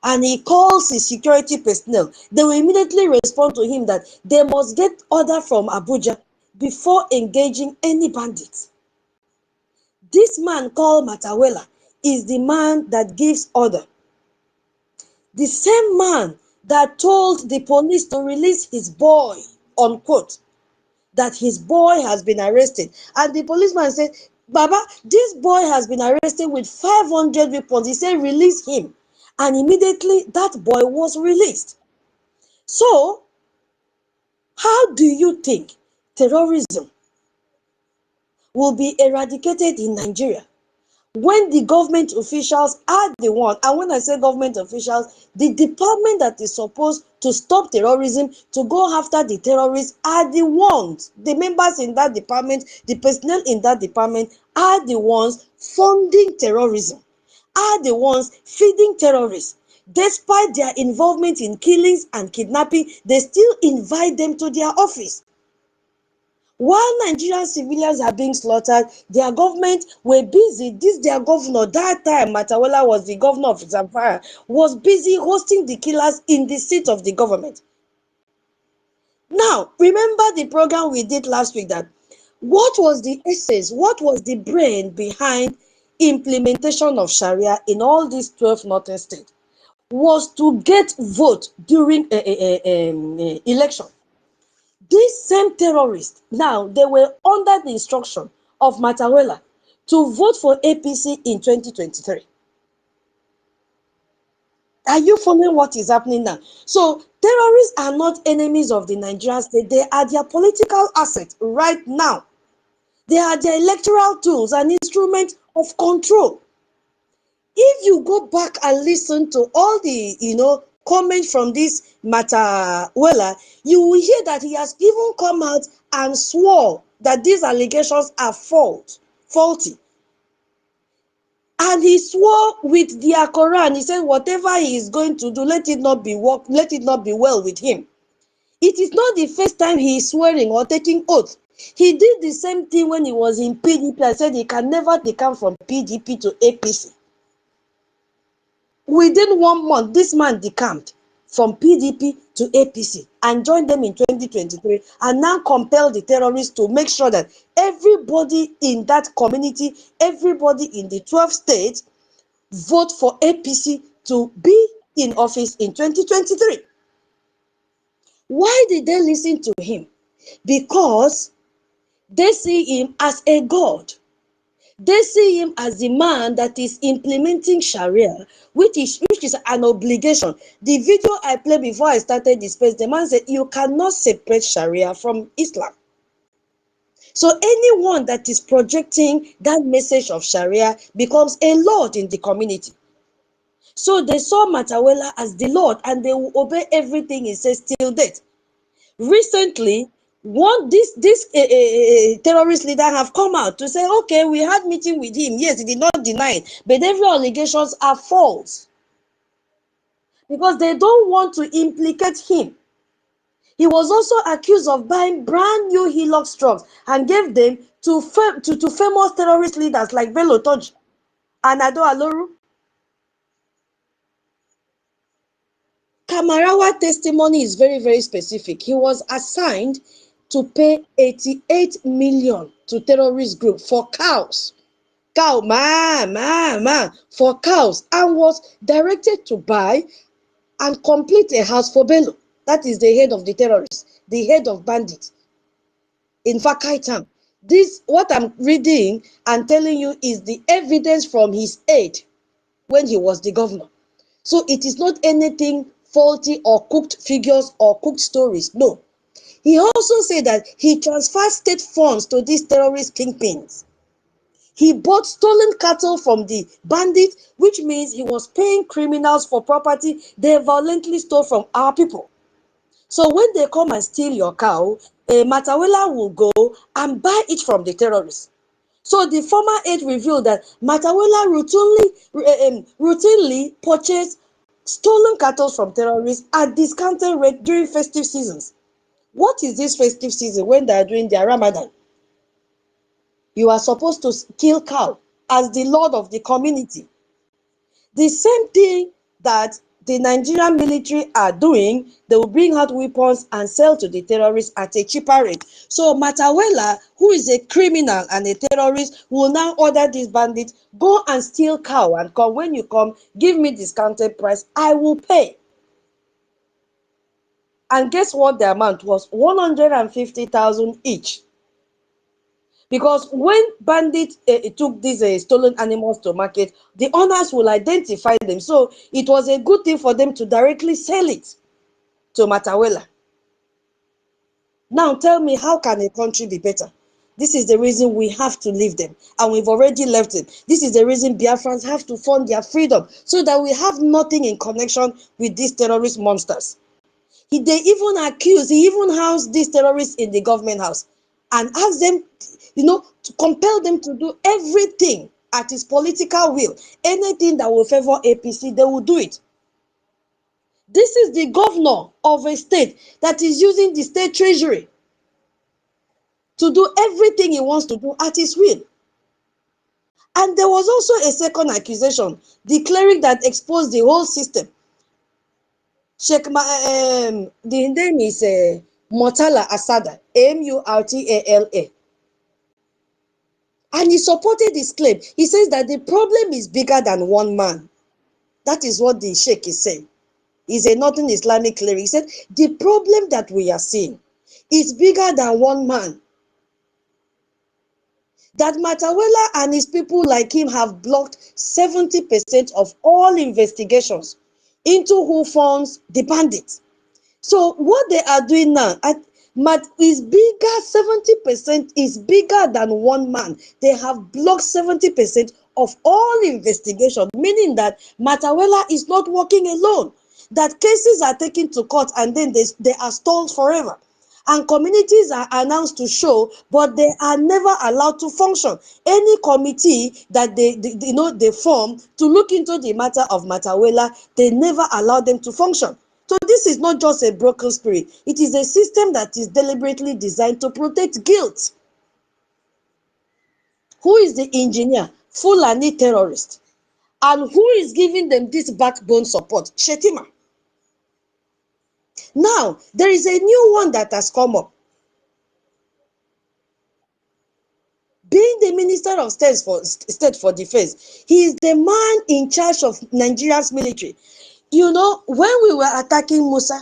Speaker 1: and he calls his security personnel, they will immediately respond to him that they must get order from Abuja before engaging any bandits. This man called Matawela is the man that gives order. The same man that told the police to release his boy, unquote, that his boy has been arrested. And the policeman said, Baba, this boy has been arrested with 500 weapons. He said, release him. And immediately that boy was released. So, how do you think terrorism will be eradicated in Nigeria when the government officials are the one, and when I say government officials, the department that is supposed to stop terrorism, to go after the terrorists, are the ones, the members in that department, the personnel in that department are the ones funding terrorism, are the ones feeding terrorists. Despite their involvement in killings and kidnapping, they still invite them to their office. While Nigerian civilians are being slaughtered, their government were busy. This their governor, that time Matawala was the governor of Zamfara, was busy hosting the killers in the seat of the government. Now, remember the program we did last week, that what was the essence, what was the brain behind implementation of Sharia in all these 12 northern states? Was to get vote during election. These same terrorists, now they were under the instruction of Matawela to vote for APC in 2023. Are you following what is happening now? So terrorists are not enemies of the Nigerian state. They are their political assets right now. They are their electoral tools and instruments of control. If you go back and listen to all the comments from this Matawela, you will hear that he has even come out and swore that these allegations are faulty. And he swore with their Quran. He said, whatever he is going to do, let it not be well with him. It is not the first time he is swearing or taking oath. He did the same thing when he was in PDP and said he can never become from PDP to APC. Within 1 month, this man decamped from PDP to APC and joined them in 2023, and now compel the terrorists to make sure that everybody in that community, everybody in the 12 states, vote for APC to be in office in 2023. Why did they listen to him? Because they see him as a god. They see him as the man that is implementing Sharia, which is an obligation. The video I played before I started this space, the man said, you cannot separate Sharia from Islam. So anyone that is projecting that message of Sharia becomes a lord in the community. So they saw Matawela as the Lord, and they will obey everything he says till date. Recently, this terrorist leader have come out to say, okay, we had meeting with him. Yes, he did not deny it, but every allegations are false because they don't want to implicate him. He was also accused of buying brand new Hilux trucks and gave them to famous terrorist leaders like Bello Toji and Ado Aloru. Kamarawa testimony is very, very specific. He was assigned to pay 88 million to terrorist group for cows. For cows, and was directed to buy and complete a house for Bello. That is the head of the terrorists, the head of bandits in Fakai town. This, what I'm reading and telling you, is the evidence from his aide when he was the governor. So it is not anything faulty or cooked figures or cooked stories. No. He also said that he transferred state funds to these terrorist kingpins. He bought stolen cattle from the bandits, which means he was paying criminals for property they violently stole from our people. So when they come and steal your cow, Matawela will go and buy it from the terrorists. So the former aide revealed that Matawela routinely purchased stolen cattle from terrorists at discounted rate during festive seasons. What is this festive season when they are doing their Ramadan? You are supposed to kill cow as the lord of the community. The same thing that the Nigerian military are doing, they will bring out weapons and sell to the terrorists at a cheaper rate. So Matawela, who is a criminal and a terrorist, will now order these bandits, go and steal cow and come. When you come, give me discounted price, I will pay. And guess what the amount was? 150,000 each. Because when bandits took these stolen animals to market, the owners will identify them. So it was a good thing for them to directly sell it to Matawela. Now tell me, how can a country be better? This is the reason we have to leave them, and we've already left them. This is the reason Biafrans have to fund their freedom, so that we have nothing in connection with these terrorist monsters. He even housed these terrorists in the government house and asked them, to compel them to do everything at his political will. Anything that will favor APC, they will do it. This is the governor of a state that is using the state treasury to do everything he wants to do at his will. And there was also a second accusation, declaring that exposed the whole system. The name is Murtala Asada, Murtala. And he supported his claim. He says that the problem is bigger than one man. That is what the Sheikh is saying. He's a Northern Islamic cleric. He said, the problem that we are seeing is bigger than one man. That Matawela and his people like him have blocked 70% of all investigations into who funds the bandits. So what they are doing now is bigger, 70% is bigger than one man. They have blocked 70% of all investigation, meaning that Matawela is not working alone. That cases are taken to court and then they are stalled forever. And communities are announced to show, but they are never allowed to function. Any committee that they form to look into the matter of Matawela, they never allow them to function. So this is not just a broken spirit. It is a system that is deliberately designed to protect guilt. Who is the engineer? Fulani terrorist. And who is giving them this backbone support? Shetima. Now, there is a new one that has come up. Being the Minister of State for Defense, he is the man in charge of Nigeria's military. When we were attacking Musa,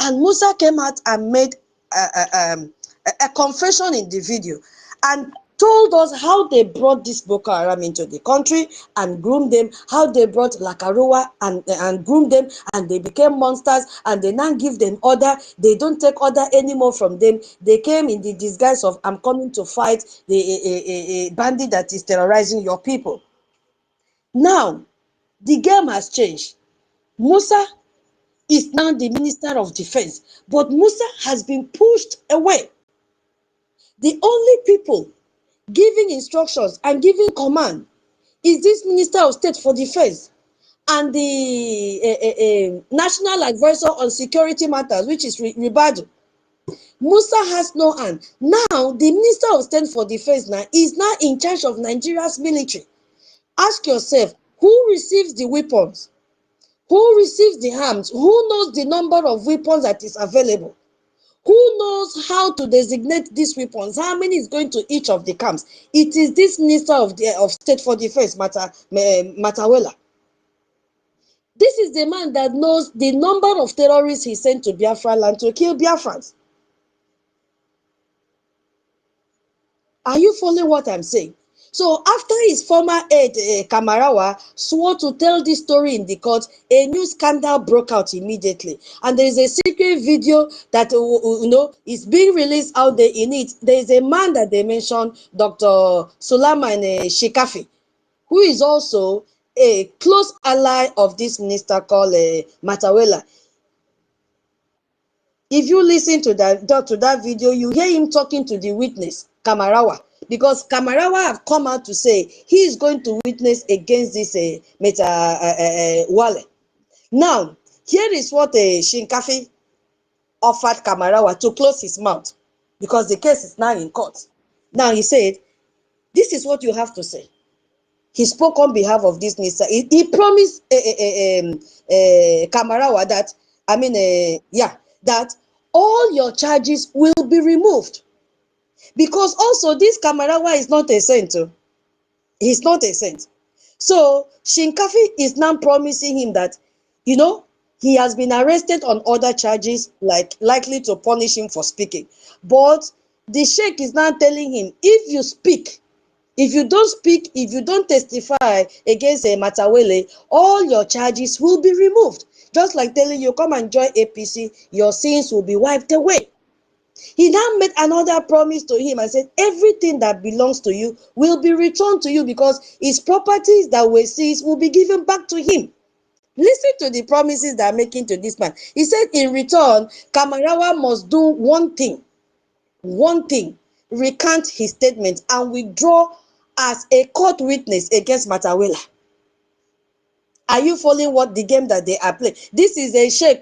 Speaker 1: and Musa came out and made a confession in the video and told us how they brought this Boko Haram into the country and groomed them, how they brought Lakarua and groomed them, and they became monsters, and they now give them order. They don't take order anymore from them. They came in the disguise of, I'm coming to fight a bandit that is terrorizing your people. Now, the game has changed. Musa is now the Minister of Defense, but Musa has been pushed away. The only people giving instructions and giving command is this Minister of State for Defense and the National Advisor on Security Matters, which is Ribadu. Musa has no hand. Now, the Minister of State for Defense is now in charge of Nigeria's military. Ask yourself, who receives the weapons? Who receives the arms? Who knows the number of weapons that is available? Who knows how to designate these weapons? How many is going to each of the camps? It is this Minister of State for Defense, Matawela. This is the man that knows the number of terrorists he sent to Biafra land to kill Biafrans. Are you following what I'm saying? So after his former aide, Kamarawa, swore to tell this story in the court, a new scandal broke out immediately. And there is a secret video that is being released out there. In it, there is a man that they mentioned, Dr. Sulaiman Shikafi, who is also a close ally of this minister called Matawela. If you listen to that video, you hear him talking to the witness, Kamarawa. Because Kamarawa have come out to say he is going to witness against this Wale. Now, here is what Shinkafi offered Kamarawa to close his mouth, because the case is now in court. Now he said, this is what you have to say. He spoke on behalf of this minister. He promised Kamarawa that, that all your charges will be removed. Because also this Kamarawa is not a saint. He's not a saint. So Shinkafi is now promising him that, he has been arrested on other charges, likely to punish him for speaking. But the Sheikh is now telling him, if you speak, if you don't speak, if you don't testify against Matawele, all your charges will be removed. Just like telling you, come and join APC, your sins will be wiped away. He now made another promise to him and said, everything that belongs to you will be returned to you because his properties that were seized will be given back to him. Listen to the promises they are making to this man. He said, in return, Kamarawa must do one thing, recant his statement and withdraw as a court witness against Matawela. Are you following what the game that they are playing? This is a sheikh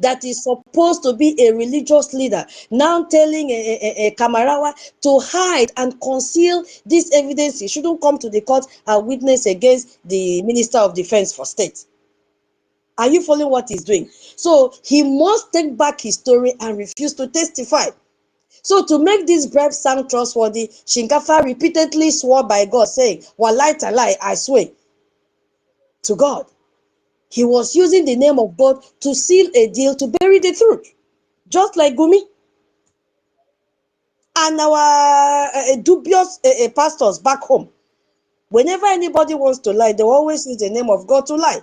Speaker 1: that is supposed to be a religious leader, now telling a Kamarawa to hide and conceal this evidence. He shouldn't come to the court and witness against the Minister of Defense for State. Are you following what he's doing? So he must take back his story and refuse to testify. So to make this bribe sound trustworthy, Shinkafa repeatedly swore by God, saying, Walai talai, I swear to God. He was using the name of God to seal a deal to bury the truth. Just like Gumi. And our dubious pastors back home. Whenever anybody wants to lie, they always use the name of God to lie.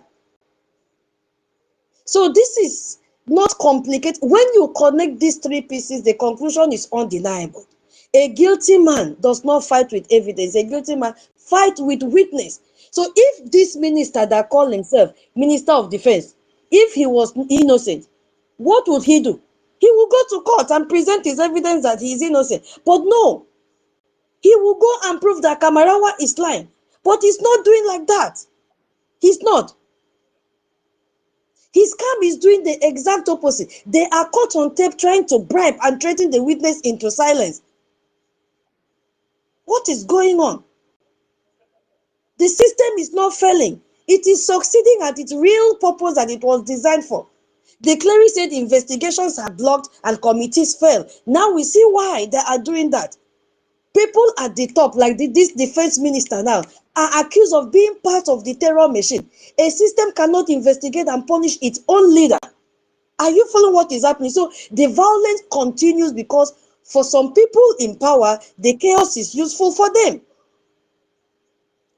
Speaker 1: So this is not complicated. When you connect these three pieces, the conclusion is undeniable. A guilty man does not fight with evidence. A guilty man fights with witness. So if this minister that called himself Minister of Defense, if he was innocent, what would he do? He will go to court and present his evidence that he is innocent. But no, he will go and prove that Kamarawa is lying. But he's not doing like that. He's not. His camp is doing the exact opposite. They are caught on tape trying to bribe and threaten the witness into silence. What is going on? The system is not failing. It is succeeding at its real purpose that it was designed for. The cleric said investigations are blocked and committees fail. Now we see why they are doing that. People at the top, like this defense minister now, are accused of being part of the terror machine. A system cannot investigate and punish its own leader. Are you following what is happening? So the violence continues because for some people in power, the chaos is useful for them.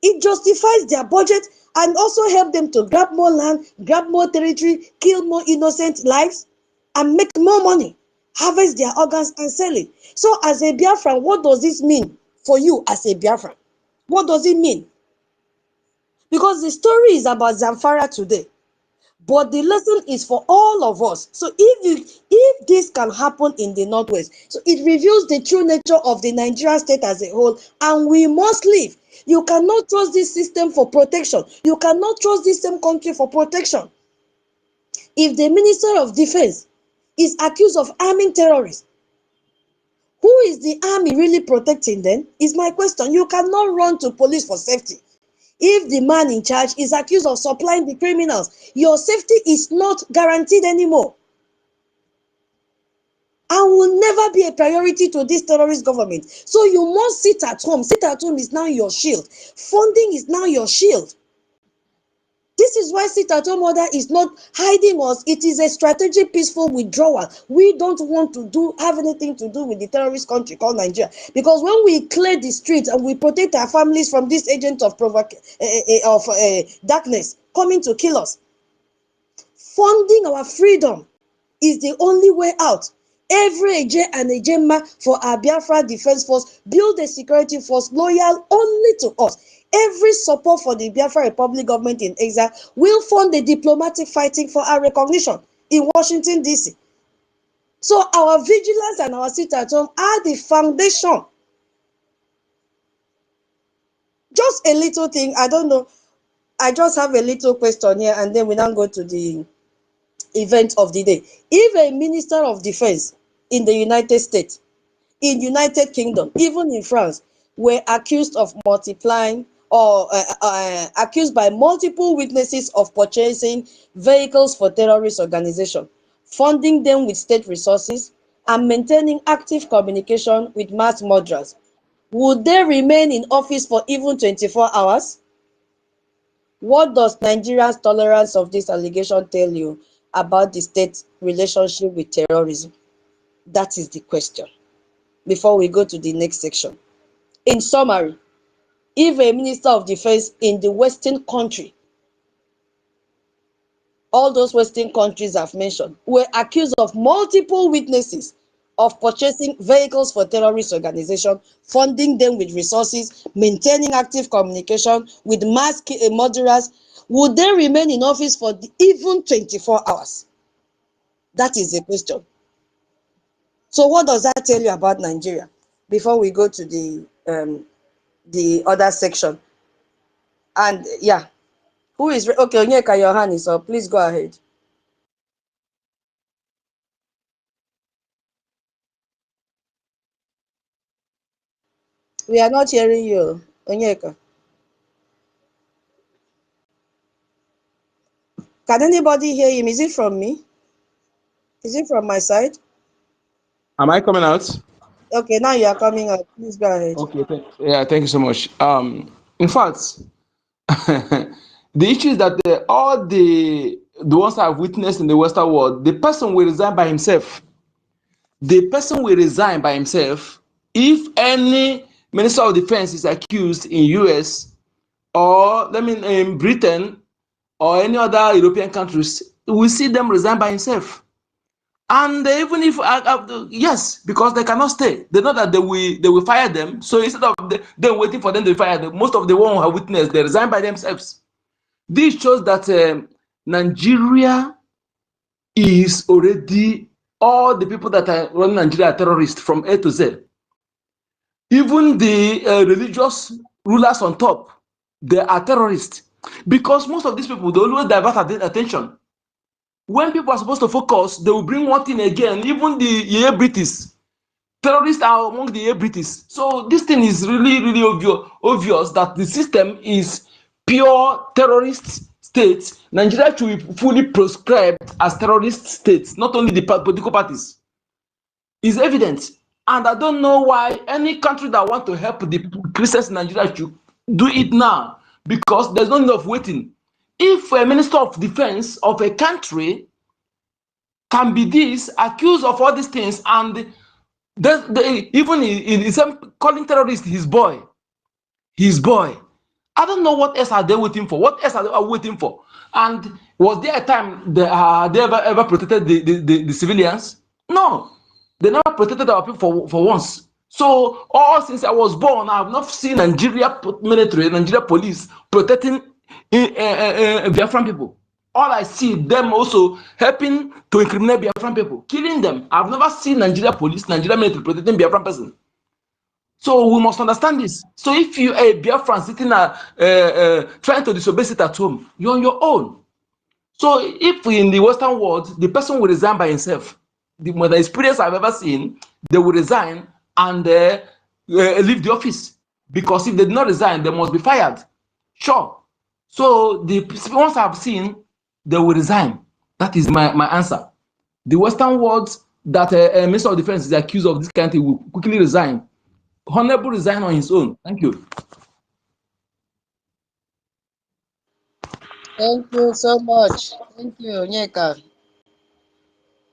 Speaker 1: It justifies their budget and also help them to grab more land, grab more territory, kill more innocent lives, and make more money, harvest their organs and sell it. So as a Biafran, what does this mean for you as a Biafran? What does it mean? Because the story is about Zamfara today. But the lesson is for all of us. So if this can happen in the Northwest, so it reveals the true nature of the Nigerian state as a whole, and we must leave. You cannot trust this system for protection. You cannot trust this same country for protection. If the Minister of Defense is accused of arming terrorists, who is the army really protecting then? Is my question. You cannot run to police for safety. If the man in charge is accused of supplying the criminals, your safety is not guaranteed anymore. And will never be a priority to this terrorist government. So you must sit at home. Sit at home is now your shield. Funding is now your shield. This is why sit at home order is not hiding us. It is a strategic peaceful withdrawal. We don't want to have anything to do with the terrorist country called Nigeria. Because when we clear the streets and we protect our families from this agent of darkness coming to kill us, funding our freedom is the only way out. Every Eje and Ejema for our Biafra Defense Force build a security force loyal only to us. Every support for the Biafra Republic government in exile will fund the diplomatic fighting for our recognition in Washington, D.C. So our vigilance and our sit at home are the foundation. Just a little thing, I don't know. I just have a little question here and then we now go to the event of the day. If a Minister of Defense in the United States, in United Kingdom, even in France, were accused of multiplying or accused by multiple witnesses of purchasing vehicles for terrorist organization, funding them with state resources, and maintaining active communication with mass murderers, would they remain in office for even 24 hours? What does Nigeria's tolerance of this allegation tell you about the state's relationship with terrorism? That is the question. Before we go to the next section. In summary, if a Minister of Defense in the Western country, all those Western countries I've mentioned, were accused of multiple witnesses of purchasing vehicles for terrorist organizations, funding them with resources, maintaining active communication with mass murderers, would they remain in office for even 24 hours? That is the question. So what does that tell you about Nigeria? Before we go to the other section. And yeah, who is okay? Onyeka, your hand is up. Please go ahead. We are not hearing you, Onyeka. Can anybody hear him? Is it from me? Is it from my side?
Speaker 3: Am I coming out?
Speaker 1: Okay, now you are coming out. Please go ahead.
Speaker 3: Okay, thank you so much. In fact, the issue is that all the ones I've witnessed in the Western world, the person will resign by himself. The person will resign by himself if any minister of defense is accused in US or let me in Britain or any other European countries. We see them resign by himself. And even if yes, because they cannot stay, they know that they will fire them. So instead of them waiting for them to fire them, most of the ones who have witnessed they resign by themselves. This shows that Nigeria is already all the people that are running Nigeria are terrorists from A to Z. Even the religious rulers on top, they are terrorists because most of these people they always divert attention. When people are supposed to focus, they will bring one thing again. Even the British terrorists are among the British. So this thing is really obvious that the system is pure terrorist state. Nigeria should be fully proscribed as terrorist states, not only the political parties. It's evident. And I don't know why any country that want to help the Christians in Nigeria should do it now, because there's no need of waiting. If a minister of defense of a country can be this accused of all these things, and even in calling terrorist his boy, I don't know what else are they waiting for. What else are they waiting for? And was there a time they ever protected the civilians? No, they never protected our people for once. So all since I was born, I have not seen Nigeria military, Nigeria police protecting Biafran people. All I see them also helping to incriminate Biafran people, killing them. I've never seen Nigeria police, Nigeria military protecting Biafran person. So we must understand this. So if you a Biafran sitting trying to disobey it at home, you're on your own. So if in the Western world, the person will resign by himself, the experience I've ever seen, they will resign and leave the office. Because if they did not resign, they must be fired. Sure. So the ones I've seen, they will resign. That is my answer. The Western world that a Minister of Defense is accused of this kind of thing will quickly resign. Honorable resign on his own. Thank you.
Speaker 1: Thank you so much. Thank you, Onyeka.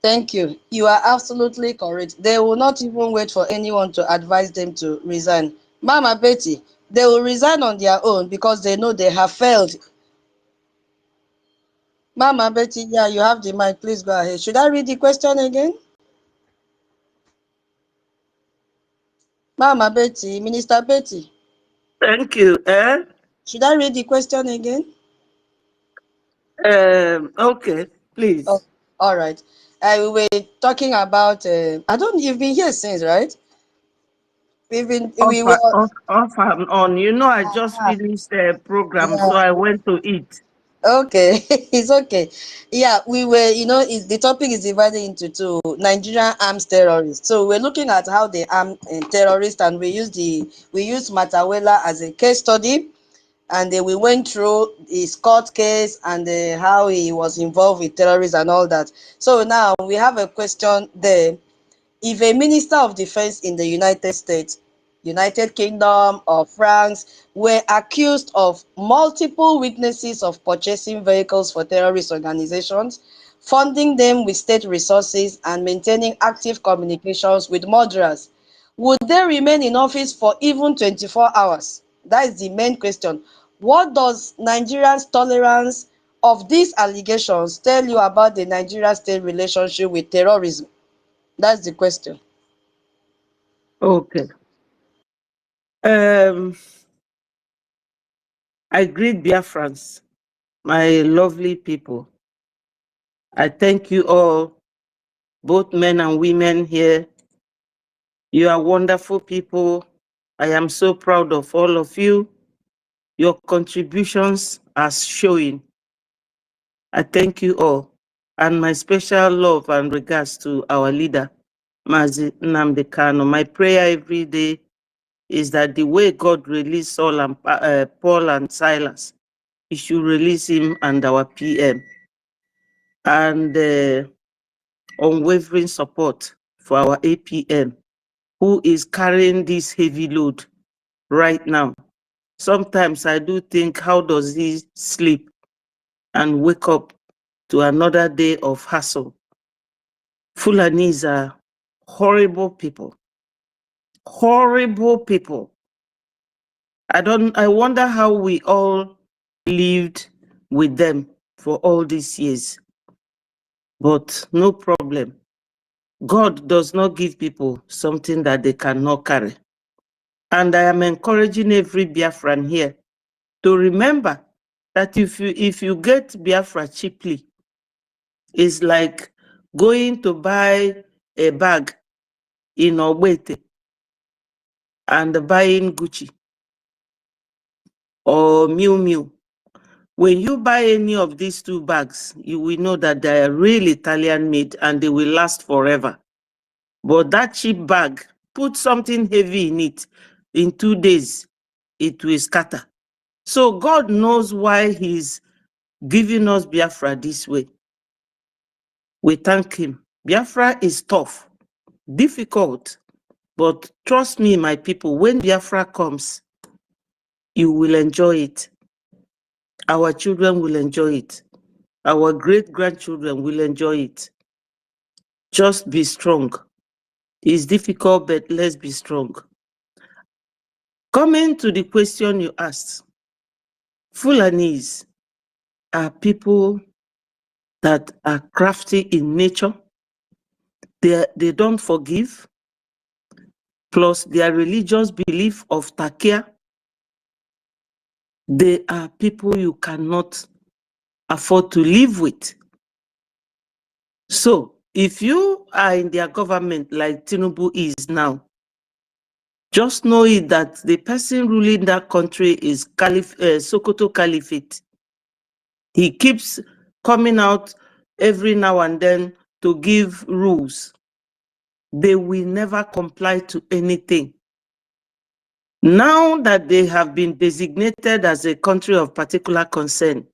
Speaker 1: Thank you. You are absolutely correct. They will not even wait for anyone to advise them to resign. Mama Betty, they will resign on their own because they know they have failed. Mama Betty, yeah, you have the mic. Please go ahead. Should I read the question again? Mama Betty, Minister Betty.
Speaker 9: Thank you.
Speaker 1: Should I read the question again?
Speaker 9: Okay, please.
Speaker 1: Oh, all right. We were talking about. You've been here since, right? We were.
Speaker 9: Off and on. You know, I just finished the program,
Speaker 1: Yeah.
Speaker 9: so I went to eat.
Speaker 1: Okay, it's okay. Yeah, we were, the topic is divided into two: Nigerian arms terrorists. So we're looking at how they arm terrorists, and we used Matawela as a case study, and then we went through his court case and how he was involved with terrorists and all that. So now we have a question there. If a minister of defense in the United States, United Kingdom, or France were accused of multiple witnesses of purchasing vehicles for terrorist organizations, funding them with state resources, and maintaining active communications with murderers, would they remain in office for even 24 hours? That is the main question. What does Nigeria's tolerance of these allegations tell you about the Nigerian state relationship with terrorism? That's the question.
Speaker 9: Okay. I greet Biafrans, my lovely people. I thank you all, both men and women here. You are wonderful people. I am so proud of all of you. Your contributions are showing. I thank you all. And my special love and regards to our leader, Mazi NNAMDI KANU. My prayer every day is that the way God released Saul and Paul and Silas, He should release him and our PM. And unwavering support for our APM, who is carrying this heavy load right now. Sometimes I do think, how does he sleep and wake up to another day of hassle? Fulanis are horrible people. Horrible people. I wonder how we all lived with them for all these years. But no problem. God does not give people something that they cannot carry. And I am encouraging every Biafran here to remember that if you get Biafra cheaply, it's like going to buy a bag in Ogbete and buying Gucci or Miu Miu. When you buy any of these two bags, you will know that they are really Italian made and they will last forever. But that cheap bag, put something heavy in it, in 2 days, it will scatter. So God knows why He's giving us Biafra this way. We thank Him. Biafra is tough, difficult, but trust me, my people, when Biafra comes, you will enjoy it. Our children will enjoy it. Our great-grandchildren will enjoy it. Just be strong. It's difficult, but let's be strong. Coming to the question you asked, Fulanis are people that are crafty in nature. They don't forgive, plus their religious belief of Takia. They are people you cannot afford to live with. So if you are in their government like Tinubu is now, just know it that the person ruling that country is Sokoto Caliphate. He keeps coming out every now and then to give rules. They will never comply to anything. Now that they have been designated as a country of particular concern,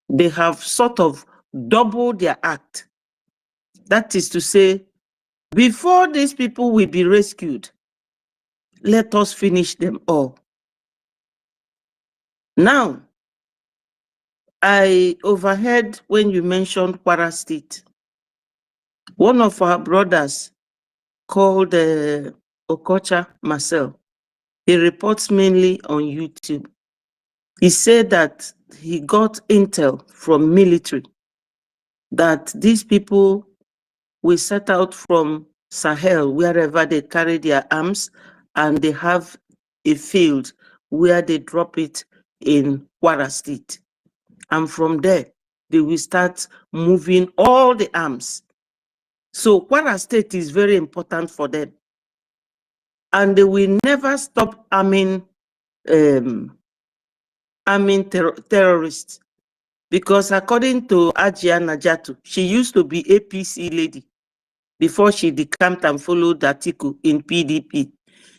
Speaker 9: they have sort of doubled their act. That is to say, before these people will be rescued, let us finish them all. Now, I overheard when you mentioned Kwara State. One of our brothers called Okocha Marcel, he reports mainly on YouTube. He said that he got intel from military that these people will set out from Sahel, wherever they carry their arms, and they have a field where they drop it in Kwara State. And from there, they will start moving all the arms. So Kwara State is very important for them. And they will never stop arming terrorists. Because according to Ajia Najatu, she used to be APC lady before she decamped and followed Atiku in PDP.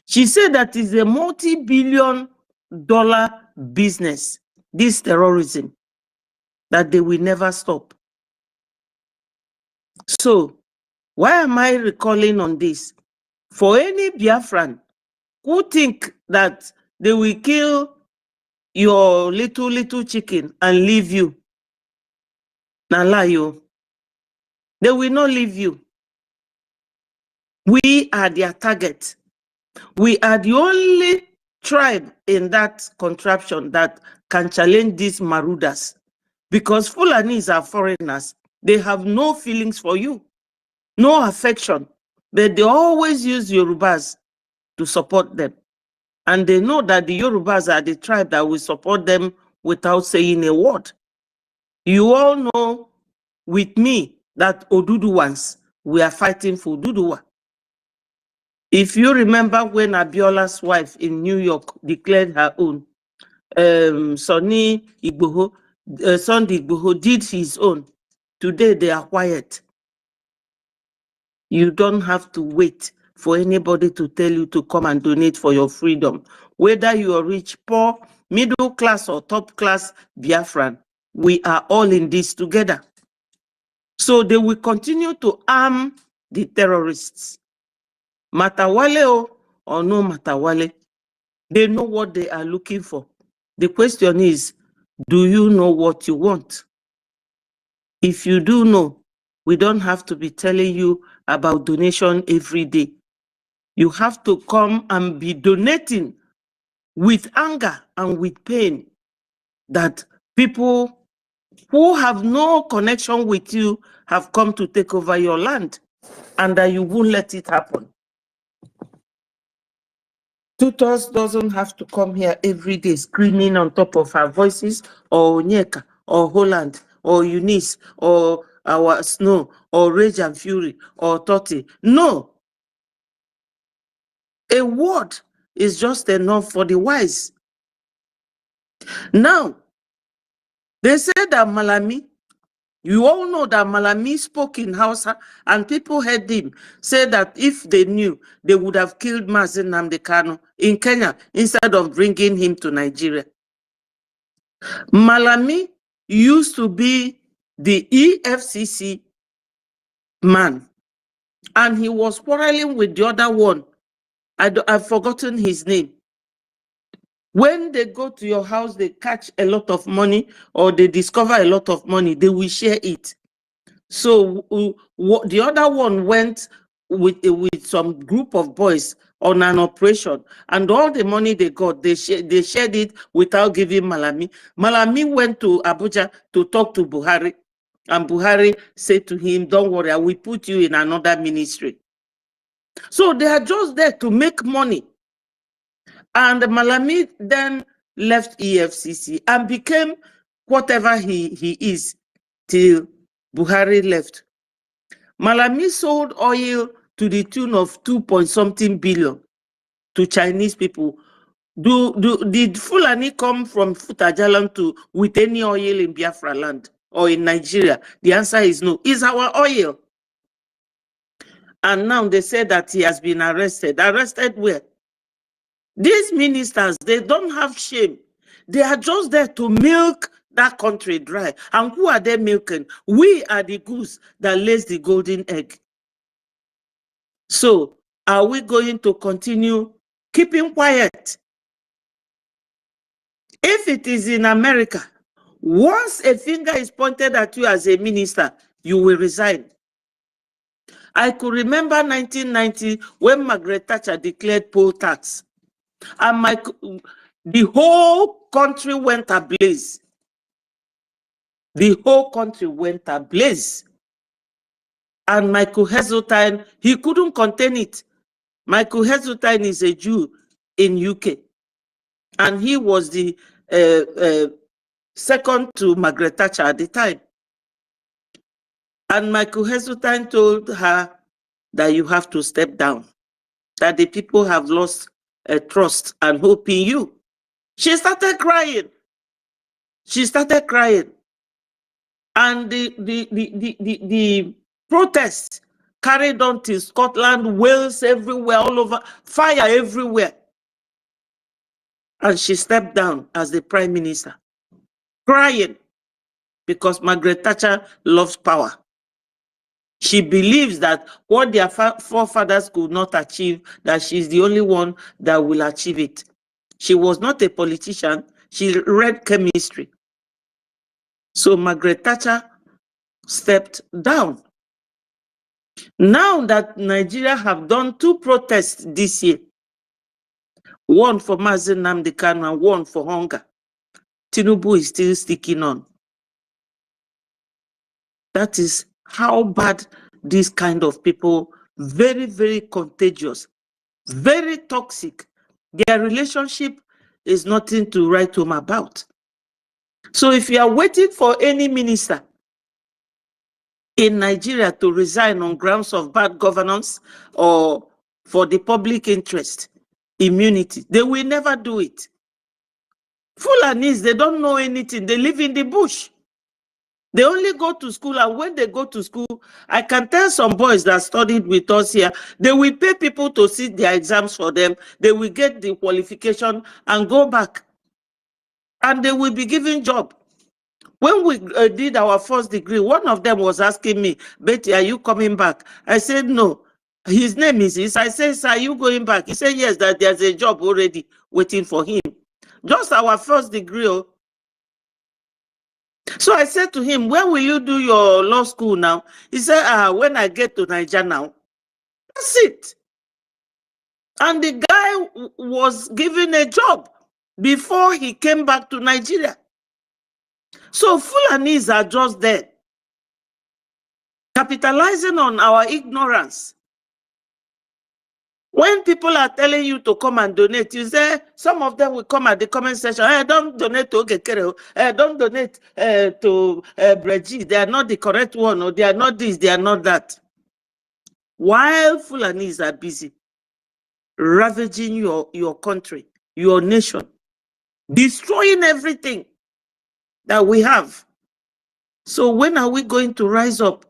Speaker 9: She said that is a multi-billion-dollar business, this terrorism, that they will never stop. So, why am I recalling on this? For any Biafran who think that they will kill your little chicken and leave you, na lie you. They will not leave you. We are their target. We are the only tribe in that contraption that can challenge these marauders. Because Fulanis are foreigners. They have no feelings for you, no affection. But they always use Yorubas to support them. And they know that the Yorubas are the tribe that will support them without saying a word. You all know with me that Oduduwans, we are fighting for Oduduwa. If you remember when Abiola's wife in New York declared her own, Sunday Igboho did his own. Today they are quiet. You don't have to wait for anybody to tell you to come and donate for your freedom. Whether you are rich, poor, middle class, or top class Biafran, we are all in this together. So they will continue to arm the terrorists. Matawale or no Matawale, they know what they are looking for. The question is, do you know what you want? If you do know, we don't have to be telling you about donation every day. You have to come and be donating with anger and with pain that people who have no connection with you have come to take over your land and that you won't let it happen. Tutors doesn't have to come here every day screaming on top of our voices, or Onyeka, or Holland, or Eunice, or our Snow, or Rage and Fury, or Totti. No. A word is just enough for the wise. Now, they say that Malami, you all know that Malami spoke in Hausa, and people heard him say that if they knew, they would have killed NNAMDI KANU in Kenya instead of bringing him to Nigeria. Malami used to be the EFCC man, and he was quarreling with the other one. I've forgotten his name. When they go to your house, they catch a lot of money or they discover a lot of money, they will share it. So the other one went with some group of boys on an operation, and all the money they got, they shared it without giving Malami. Malami went to Abuja to talk to Buhari, and Buhari said to him, don't worry, I will put you in another ministry. So they are just there to make money. And Malami then left EFCC and became whatever he is till Buhari left. Malami sold oil to the tune of 2-point-something billion to Chinese people. Did Fulani come from Futajalan with any oil in Biafra land or in Nigeria? The answer is no. It's our oil. And now they say that he has been arrested. Arrested where? These ministers, they don't have shame. They are just there to milk that country dry. And who are they milking? We are the goose that lays the golden egg. So, are we going to continue keeping quiet? If it is in America, once a finger is pointed at you as a minister, you will resign. I could remember 1990 when Margaret Thatcher declared poll tax. And the whole country went ablaze. The whole country went ablaze. And Michael Heseltine, he couldn't contain it. Michael Heseltine is a Jew in UK. And he was the second to Margaret Thatcher at the time. And Michael Heseltine told her that you have to step down, that the people have lost trust and hope in you. She started crying. She started crying. And the protests carried on to Scotland, Wales, everywhere, all over, fire everywhere. And she stepped down as the prime minister, crying, because Margaret Thatcher loves power. She believes that what their forefathers could not achieve, that she's the only one that will achieve it. She was not a politician. She read chemistry. So Margaret Thatcher stepped down. Now that Nigeria have done 2 protests this year, one for NNAMDI KANU and one for hunger, Tinubu is still sticking on. That is how bad these kind of people, very, very contagious. Very toxic. Their relationship is nothing to write home about. So if you are waiting for any minister in Nigeria to resign on grounds of bad governance or for the public interest, immunity, they will never do it. Fulanis, they don't know anything. They live in the bush. They only go to school, and when they go to school, I can tell some boys that studied with us here, they will pay people to sit their exams for them. They will get the qualification and go back. And they will be given job. When we did our first degree, one of them was asking me, Betty, are you coming back? I said, no. His name is this. I said, sir, are you going back? He said, yes, that there's a job already waiting for him. Just our first degree. Oh. So I said to him, when will you do your law school now? He said, when I get to Nigeria now. That's it. And the guy was given a job before he came back to Nigeria. So Fulanis are just there, capitalizing on our ignorance. When people are telling you to come and donate, you say, some of them will come at the comment section, hey, don't donate to Ogekere, don't donate to Breji, they are not the correct one, or they are not this, they are not that. While Fulanis are busy ravaging your country, your nation, destroying everything that we have. So when are we going to rise up?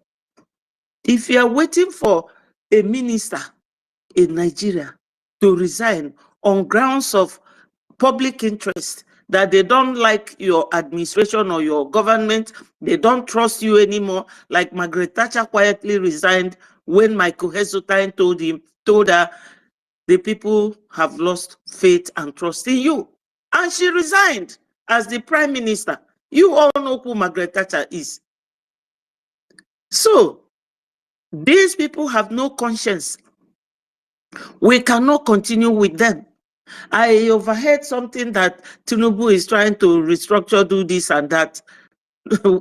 Speaker 9: If you are waiting for a minister in Nigeria to resign on grounds of public interest, that they don't like your administration or your government, they don't trust you anymore, like Margaret Thatcher quietly resigned when Michael Heseltine told her, the people have lost faith and trust in you. And she resigned as the prime minister. You all know who Margaret Thatcher is. So, these people have no conscience. We cannot continue with them. I overheard something that Tinubu is trying to restructure, do this and that.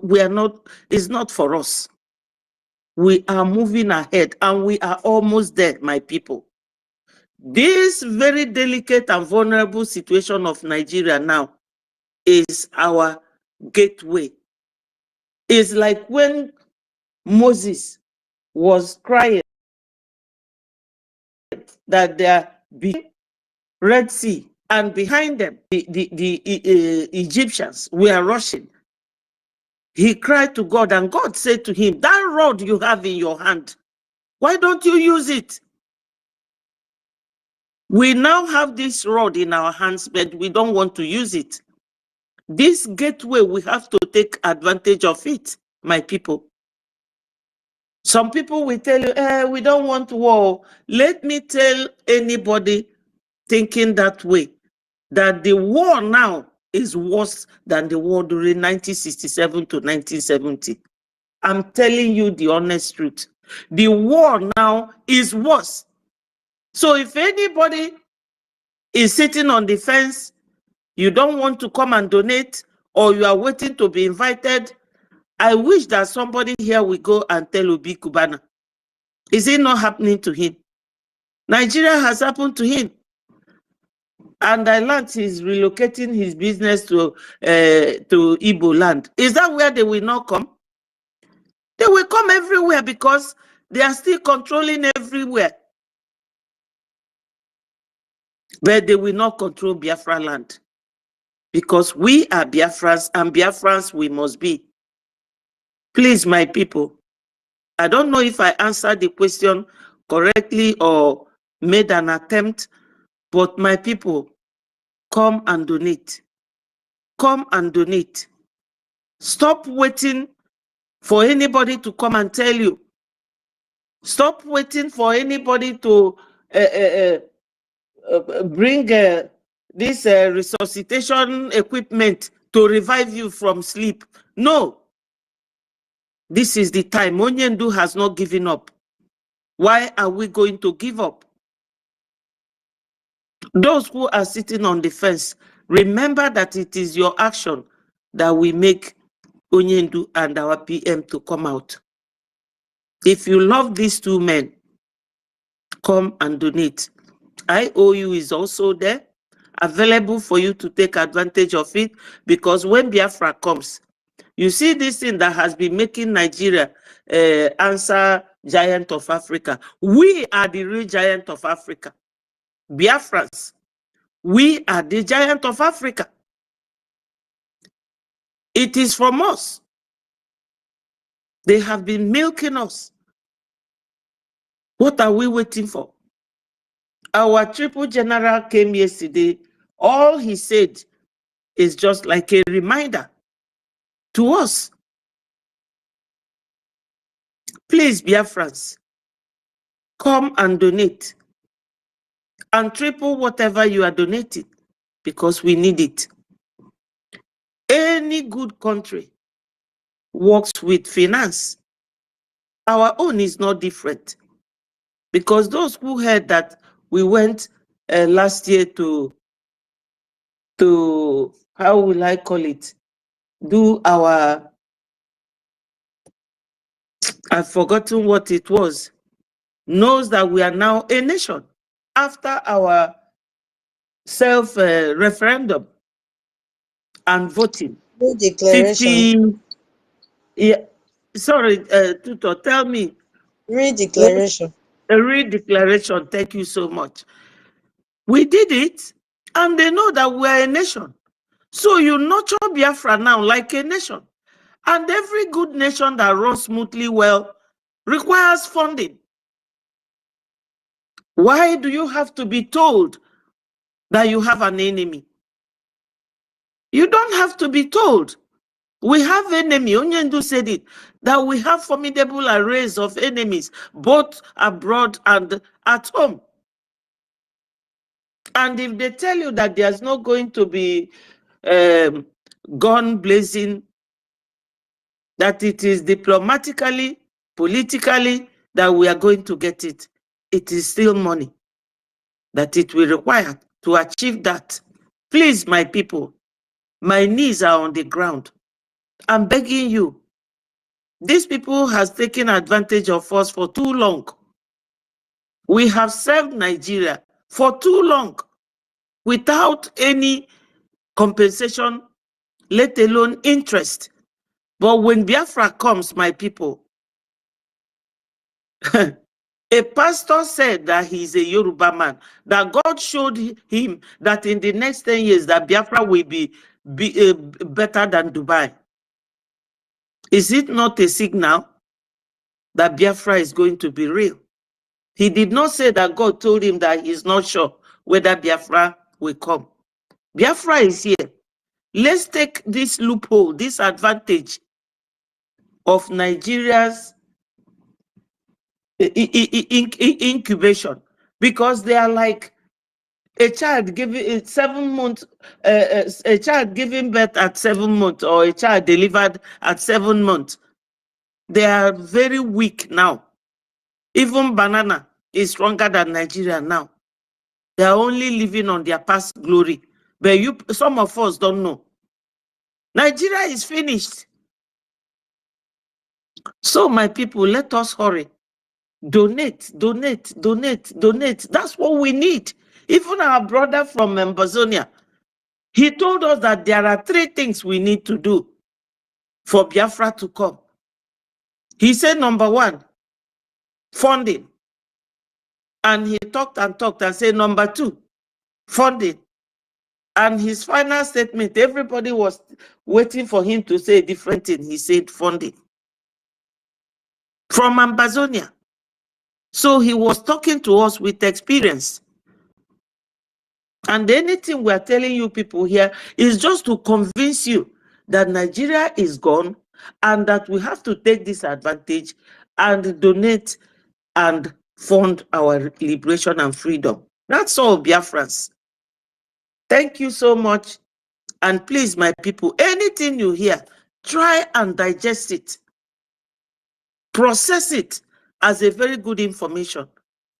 Speaker 9: We are not, it's not for us. We are moving ahead and we are almost there, my people. This very delicate and vulnerable situation of Nigeria now is our gateway. It's like when Moses was crying that there be Red Sea, and behind them, the Egyptians were rushing. He cried to God, and God said to him, that rod you have in your hand, why don't you use it? We now have this rod in our hands, but we don't want to use it. This gateway, we have to take advantage of it, my people. Some people will tell you, we don't want war. Let me tell anybody thinking that way, that the war now is worse than the war during 1967 to 1970. I'm telling you the honest truth. The war now is worse. So if anybody is sitting on the fence, you don't want to come and donate, or you are waiting to be invited, I wish that somebody here will go and tell Obi Kubana. Is it not happening to him? Nigeria has happened to him. And I learned he's relocating his business to Igbo land. Is that where they will not come? They will come everywhere because they are still controlling everywhere. But they will not control Biafra land. Because we are Biafrans, and Biafrans we must be. Please, my people, I don't know if I answered the question correctly or made an attempt, but my people, come and donate. Come and donate. Stop waiting for anybody to come and tell you. Stop waiting for anybody to bring this resuscitation equipment to revive you from sleep. No. This is the time. Onyendu has not given up. Why are we going to give up? Those who are sitting on the fence, remember that it is your action that will make Onyendu and our PM to come out. If you love these two men, come and donate. IOU is also there, available for you to take advantage of it, because when Biafra comes, you see this thing that has been making Nigeria answer giant of Africa. We are the real giant of Africa. Biafrans, we are the giant of Africa. It is from us. They have been milking us. What are we waiting for? Our triple general came yesterday. All he said is just like a reminder to us. Please, Biafrans, come and donate. And triple whatever you are donating, because we need it. Any good country works with finance. Our own is not different. Because those who heard that we went last year to how will I call it, do our, I've forgotten what it was, knows that we are now a nation after our self-referendum and voting.
Speaker 1: Redeclaration.
Speaker 9: 50, yeah, sorry, Tutor, tell me.
Speaker 1: Redeclaration.
Speaker 9: A redeclaration, thank you so much. We did it, and they know that we are a nation. So you nurture Biafra now like a nation. And every good nation that runs smoothly well requires funding. Why do you have to be told that you have an enemy? You don't have to be told. We have enemy. Onyendu said it, that we have formidable arrays of enemies, both abroad and at home. And if they tell you that there's not going to be gun blazing, that it is diplomatically, politically, that we are going to get it, it is still money that it will require to achieve that. Please, my people, my knees are on the ground. I'm begging you. These people has taken advantage of us for too long. We have served Nigeria for too long without any compensation, let alone interest. But when Biafra comes, my people, a pastor said that he's a Yoruba man, that God showed him that in the next 10 years that Biafra will be better than Dubai. Is it not a signal that Biafra is going to be real? He did not say that God told him that he's not sure whether Biafra will come. Biafra is here. Let's take this loophole, this advantage of Nigeria's incubation, because they are like a child giving 7 months, a child giving birth at 7 months, or a child delivered at 7 months. They are very weak now. Even banana is stronger than Nigeria now. They are only living on their past glory. But some of us don't know. Nigeria is finished. So my people, let us hurry. Donate, donate, donate, donate. That's what we need. Even our brother from Ambazonia, he told us that there are 3 things we need to do for Biafra to come. He said, number 1, funding. And he talked and said, number 2, funding. And his final statement, everybody was waiting for him to say a different thing. He said funding. From Ambazonia. So he was talking to us with experience. And anything we're telling you people here is just to convince you that Nigeria is gone and that we have to take this advantage and donate and fund our liberation and freedom. That's all, Biafrans. Thank you so much. And please, my people, anything you hear, try and digest it. Process it as a very good information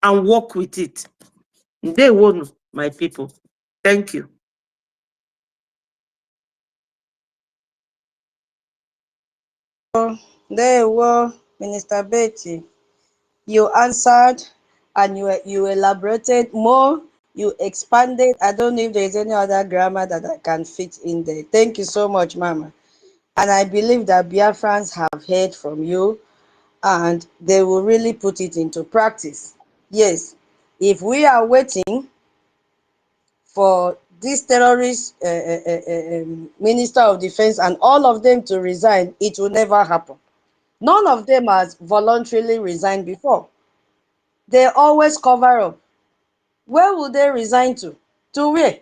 Speaker 9: and work with it. They won't, my people. Thank you.
Speaker 1: There were Minister Betty. You answered and you elaborated more You expanded. I don't know if there is any other grammar that I can fit in there. Thank you so much, Mama. And I believe that Biafrans have heard from you and they will really put it into practice. Yes, if we are waiting for this terrorist Minister of Defense and all of them to resign, it will never happen. None of them has voluntarily resigned before. They always cover up. Where will they resign to? To where?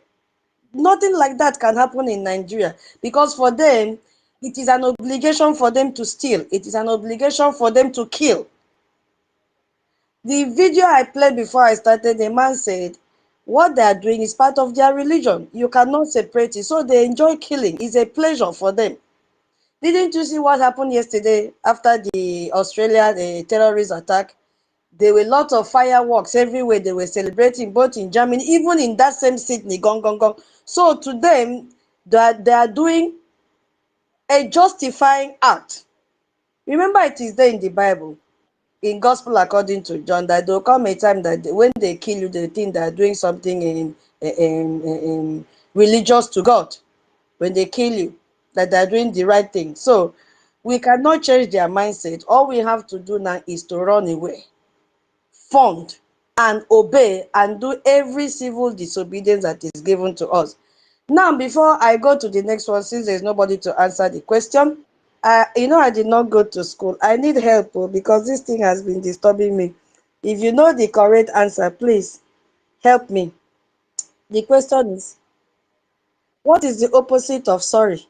Speaker 1: Nothing like that can happen in Nigeria because for them, it is an obligation for them to steal. It is an obligation for them to kill. The video I played before I started, the man said, what they are doing is part of their religion. You cannot separate it. So they enjoy killing. It's a pleasure for them. Didn't you see what happened yesterday after the Australia terrorist attack? There were lots of fireworks everywhere. They were celebrating both in Germany, even in that same Sydney, gong, gong, gong. So to them, they are doing a justifying act. Remember, it is there in the Bible, in Gospel according to John, that there will come a time that when they kill you, they think they are doing something in religious to God. When they kill you, that they are doing the right thing. So we cannot change their mindset. All we have to do now is to run away, fund, and obey, and do every civil disobedience that is given to us. Now, before I go to the next one, since there's nobody to answer the question, I did not go to school. I need help because this thing has been disturbing me. If you know the correct answer, please help me. The question is, what is the opposite of sorry?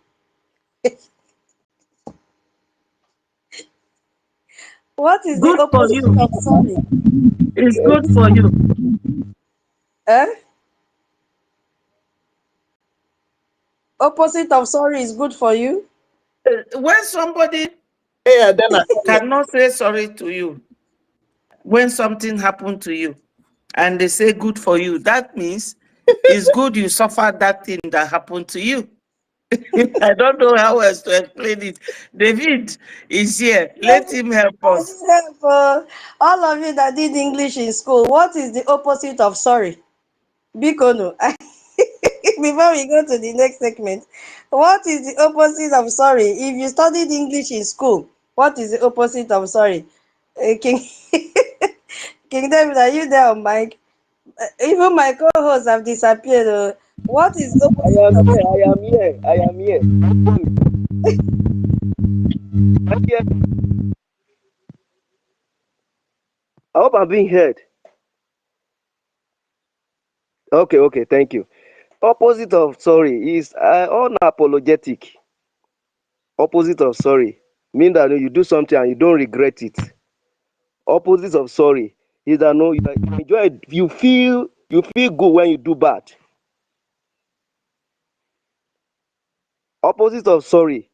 Speaker 1: What is the
Speaker 9: Good for
Speaker 1: opposite
Speaker 9: you.
Speaker 1: of sorry?
Speaker 9: It's good for you.
Speaker 1: Eh? Opposite of sorry is good for you?
Speaker 9: When somebody
Speaker 4: Yeah, then I
Speaker 9: cannot say sorry to you, when something happened to you, and they say good for you, that means it's good you suffered that thing that happened to you. I don't know how else to explain it. David is here. Let him help
Speaker 1: I
Speaker 9: us.
Speaker 1: need help. All of you that did English in school, what is the opposite of sorry? Bikono. Before we go to the next segment, what is the opposite of sorry? If you studied English in school, what is the opposite of sorry? King, King David, are you there on mic? Even my co-hosts have disappeared. What is the
Speaker 8: I
Speaker 1: opposite
Speaker 8: am
Speaker 1: of
Speaker 8: here.
Speaker 1: sorry?
Speaker 8: I am here. I am here. I'm here. I hope I'm being heard. Okay, okay, thank you. Opposite of sorry is unapologetic. Opposite of sorry mean that you do something and you don't regret it. Opposite of sorry is that no, you enjoy it. You feel good when you do bad. Opposite of sorry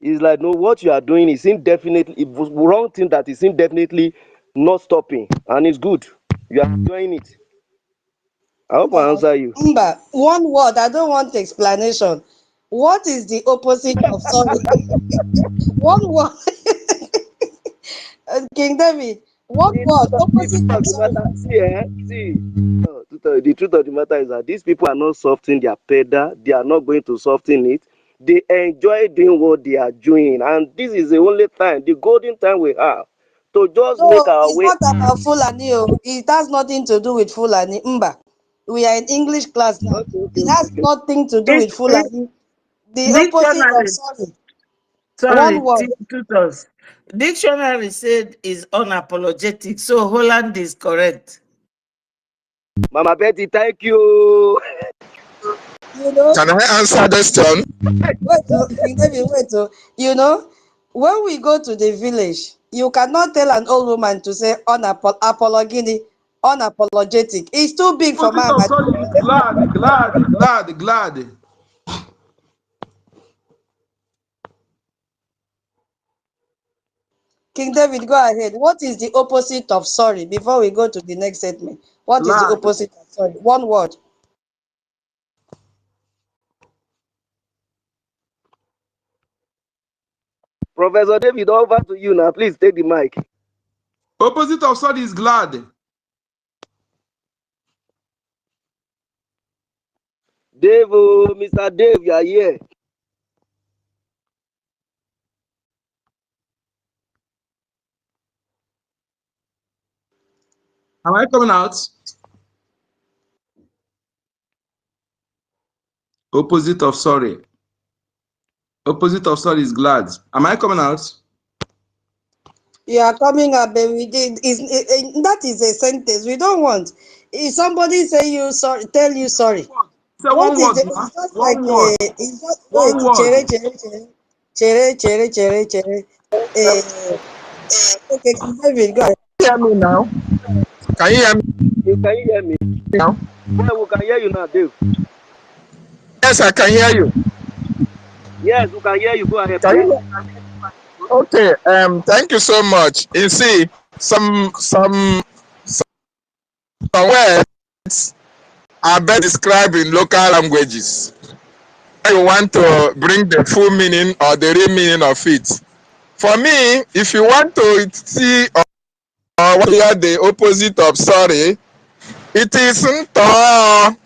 Speaker 8: is like no, what you are doing is indefinitely it was wrong thing that is indefinitely not stopping and it's good. You are enjoying it. I hope I
Speaker 1: Mba,
Speaker 8: answer you.
Speaker 1: Mba, one word. I don't want explanation. What is the opposite of sorry? One word. King David, one word.
Speaker 8: The
Speaker 1: Opposite
Speaker 8: truth
Speaker 1: of
Speaker 8: of the
Speaker 1: sorry.
Speaker 8: matter, the truth of the matter is that these people are not softening their pedal. They are not going to soften it. They enjoy doing what they are doing, and this is the only time, the golden time we have to just
Speaker 1: No,
Speaker 8: make our
Speaker 1: it's
Speaker 8: way.
Speaker 1: not about Fulani. It has nothing to do with Fulani. Mba, we are in English class now.
Speaker 8: Okay, okay,
Speaker 1: It
Speaker 8: okay,
Speaker 1: has
Speaker 8: okay.
Speaker 1: nothing to do
Speaker 9: It's,
Speaker 1: with
Speaker 9: it's
Speaker 1: Fulani. The opposite of
Speaker 9: dictionary.
Speaker 1: sorry.
Speaker 9: Sorry,
Speaker 1: One word.
Speaker 9: tutors. Dictionary said is unapologetic. So Holland is correct.
Speaker 8: Mama Betty, thank you.
Speaker 1: You know,
Speaker 5: Can I answer this one?
Speaker 1: wait, King David, wait. When we go to the village, you cannot tell an old woman to say unapologetic. It's too big for
Speaker 3: Opposite of
Speaker 1: mama.
Speaker 3: sorry is glad, glad, glad, glad.
Speaker 1: King David, go ahead. What is the opposite of sorry before we go to the next statement? What is the
Speaker 3: Glad.
Speaker 1: opposite of sorry? One word.
Speaker 8: Professor David, over to you now. Please take the mic.
Speaker 3: Opposite of sorry is glad.
Speaker 8: Dave, oh, Mr. Dave, you are here.
Speaker 3: Am I coming out? Opposite of sorry. Opposite of sorry is glad. Am I coming out?
Speaker 1: You are coming up, baby. That is a sentence we don't want. If somebody say you sorry, tell you sorry.
Speaker 3: Say
Speaker 1: What
Speaker 3: one
Speaker 1: is
Speaker 3: word,
Speaker 1: the?
Speaker 3: ma.
Speaker 1: It's just like
Speaker 3: One word.
Speaker 1: it's just wait.
Speaker 3: One word.
Speaker 1: Chere. Okay, David, go ahead.
Speaker 5: Hear me now? Can you hear me
Speaker 8: Can you hear me?
Speaker 5: now?
Speaker 8: Well, we can hear you now, Dave.
Speaker 5: Yes, I can hear you.
Speaker 8: Yes, we can hear you. Go ahead,
Speaker 5: Can
Speaker 8: please.
Speaker 5: you? Okay. Thank you so much. You see, some words are best described in local languages. You want to bring the full meaning or the real meaning of it. For me, if you want to see or hear the opposite of sorry, it is nto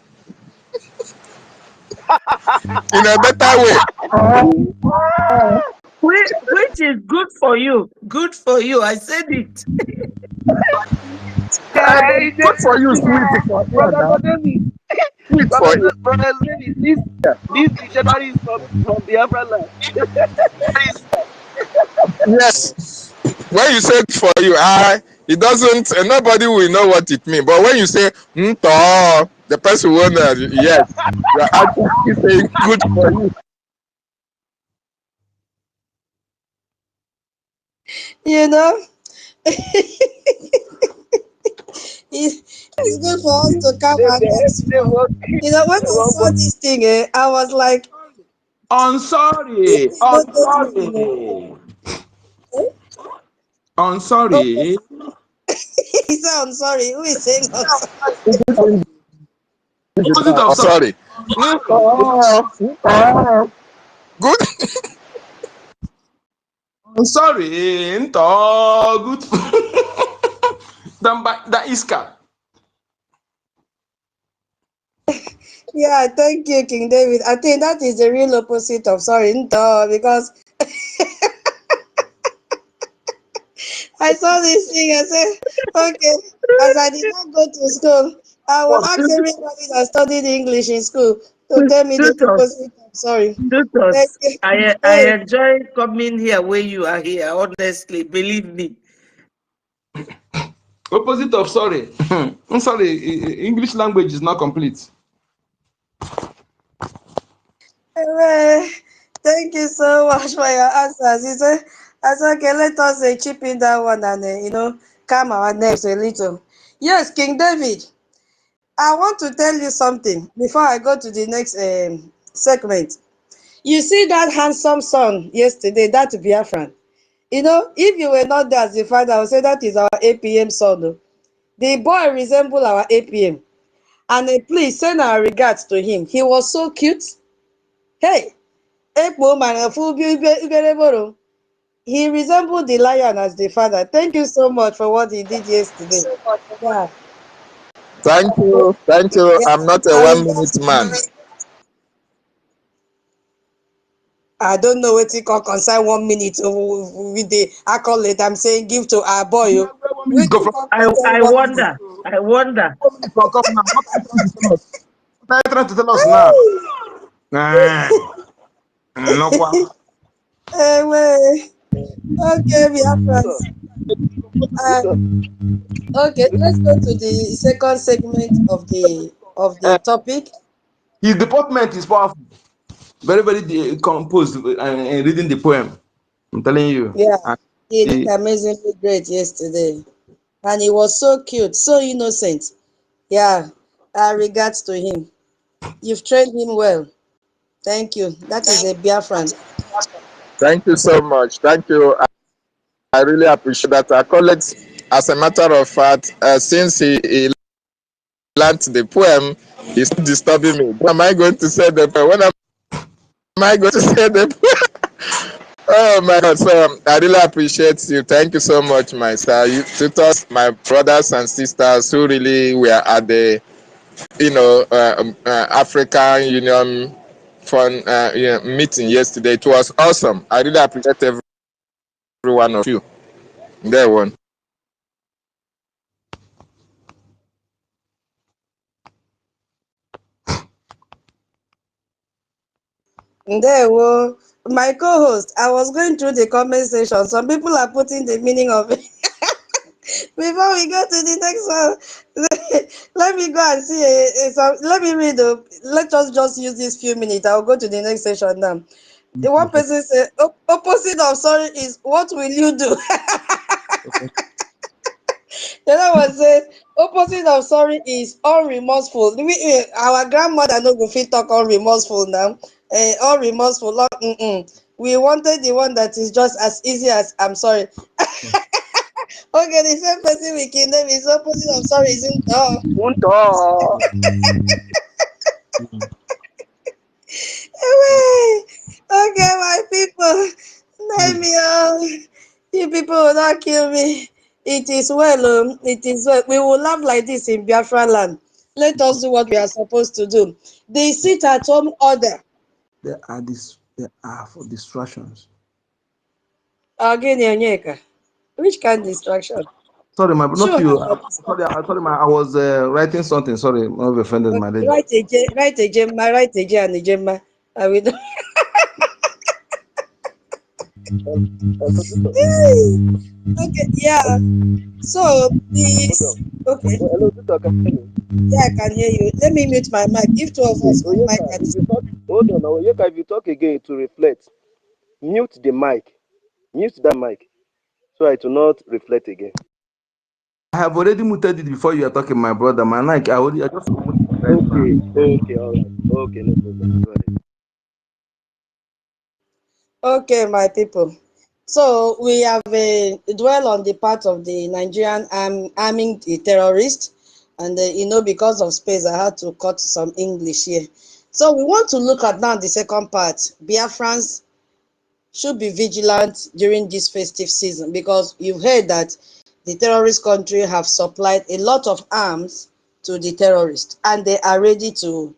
Speaker 5: in a better way.
Speaker 9: Which is good for you. Good for you. I said it.
Speaker 5: Good for you, sweet for here now.
Speaker 8: Brother David,
Speaker 5: Sweet for you.
Speaker 8: Brother David, this dictionary is from Biafra land.
Speaker 5: Yes. When you say for you, it doesn't. Nobody will know what it means. But when you say nto, the person will know. Yes, you are actually saying good for you.
Speaker 1: You know, it's good for us to calm our nerves small. You know, when I saw this thing, I was like,
Speaker 3: On
Speaker 1: this
Speaker 3: sorry.
Speaker 1: thing
Speaker 3: On
Speaker 1: don't get me, you know.
Speaker 3: sorry.
Speaker 1: Eh?
Speaker 3: On sorry.
Speaker 1: He said, I'm sorry. Who is saying I'm sorry?
Speaker 3: Opposite
Speaker 5: Oh,
Speaker 3: of sorry.
Speaker 5: sorry. Nto. Good.
Speaker 3: On sorry. Into good. That iska.
Speaker 1: Yeah, thank you, King David. I think that is the real opposite of sorry, because I saw this thing. I said, okay, as I did not go to school, I will ask everybody that studied English in school to tell me the
Speaker 9: Tutus.
Speaker 1: opposite of sorry. Thank
Speaker 9: Tutus.
Speaker 1: you.
Speaker 9: I
Speaker 1: Hey,
Speaker 9: enjoy coming here where you are here, honestly. Believe me.
Speaker 3: Opposite of sorry. I'm sorry. English language is not complete.
Speaker 1: thank you so much for your answers. He said, I said, okay, let us chip in that one and, calm our nerves a little. Yes, King David, I want to tell you something before I go to the next segment. You see that handsome son yesterday, that Biafran. You know, if you were not there as the father, I would say that is our APM son. Oh. The boy resemble our APM. And please send our regards to him. He was so cute. Hey, he resembled the lion as the father. Thank you so much for what he did yesterday. Yeah.
Speaker 5: Thank you. Thank you.
Speaker 1: Yeah.
Speaker 5: I'm not a
Speaker 1: Our
Speaker 5: 1 minute
Speaker 1: regards to
Speaker 5: man.
Speaker 1: him. I don't know what he call concern 1 minute with the accolade. I'm saying give to our boy. Oh.
Speaker 3: One minute
Speaker 1: What
Speaker 3: go
Speaker 1: he
Speaker 3: from
Speaker 1: call concern
Speaker 9: I
Speaker 1: 1 minute.
Speaker 9: wonder. I wonder.
Speaker 3: 1 minute from come now. What are you trying to tell us? What are you trying to tell us now? No,
Speaker 1: Anyway, okay, we have friends. Okay, let's go to the second segment of the topic.
Speaker 3: his deportment is powerful. Very composed and reading the poem. I'm telling you.
Speaker 1: Yeah,
Speaker 3: And
Speaker 1: he did
Speaker 3: he,
Speaker 1: amazingly great yesterday, and he was so cute, so innocent. Yeah, regards to him. You've trained him well. Thank you. That is a Biafran.
Speaker 5: Thank you so much. Thank you. I really appreciate that. I call it, as a matter of fact, since he learned the poem, he's disturbing me. When am I going to say the poem? When am I going to say the poem? Oh my God! So I really appreciate you. Thank you so much, my sir. You tutors, my brothers and sisters who really were at the African Union fund meeting yesterday. It was awesome. I really appreciate every one of you. There one.
Speaker 1: There were my co-host. I was going through the comment section. Some people are putting the meaning of it. Before we go to the next one, let me go and see. Let me read. Let us just use these few minutes. I'll go to the next session now. The one person said, opposite of sorry is what will you do? The other one says, opposite of sorry is unremorseful. Our grandmother no go fit talk unremorseful now. Unremorseful. We wanted the one that is just as easy as I'm sorry. Okay, the same person we can name is opposite of sorry isn't Okay, my people. Let me you people will not kill me. It is well, it is well. We will laugh like this in Biafra land. Let us do what we are supposed to do. The sit at home order.
Speaker 3: There are for distractions.
Speaker 1: Again, Onyeka. Which kind of distraction?
Speaker 3: Sorry, not
Speaker 1: Sure.
Speaker 3: you. Sorry, I was writing something. Sorry, I've offended my lady.
Speaker 1: Right again, and Ejema. I will. Okay, yeah. So this. Okay.
Speaker 8: Hello, Victor, can you hear me?
Speaker 1: Yeah, I can hear you. Let me mute my mic. If two of us on mic at this.
Speaker 8: Hold on, Oyeka, if you talk again to reflect, mute the mic. Mute that mic so it will not reflect again.
Speaker 3: I have already muted it before you are talking, my brother. Man, I just
Speaker 8: Okay, all right. Okay, no problem. Go ahead.
Speaker 1: Okay, my people. So we have dwell on the part of the Nigerian arming the terrorists, and because of space, I had to cut some English here. So we want to look at now the second part. Biafrans should be vigilant during this festive season because you've heard that the terrorist country have supplied a lot of arms to the terrorists, and they are ready to,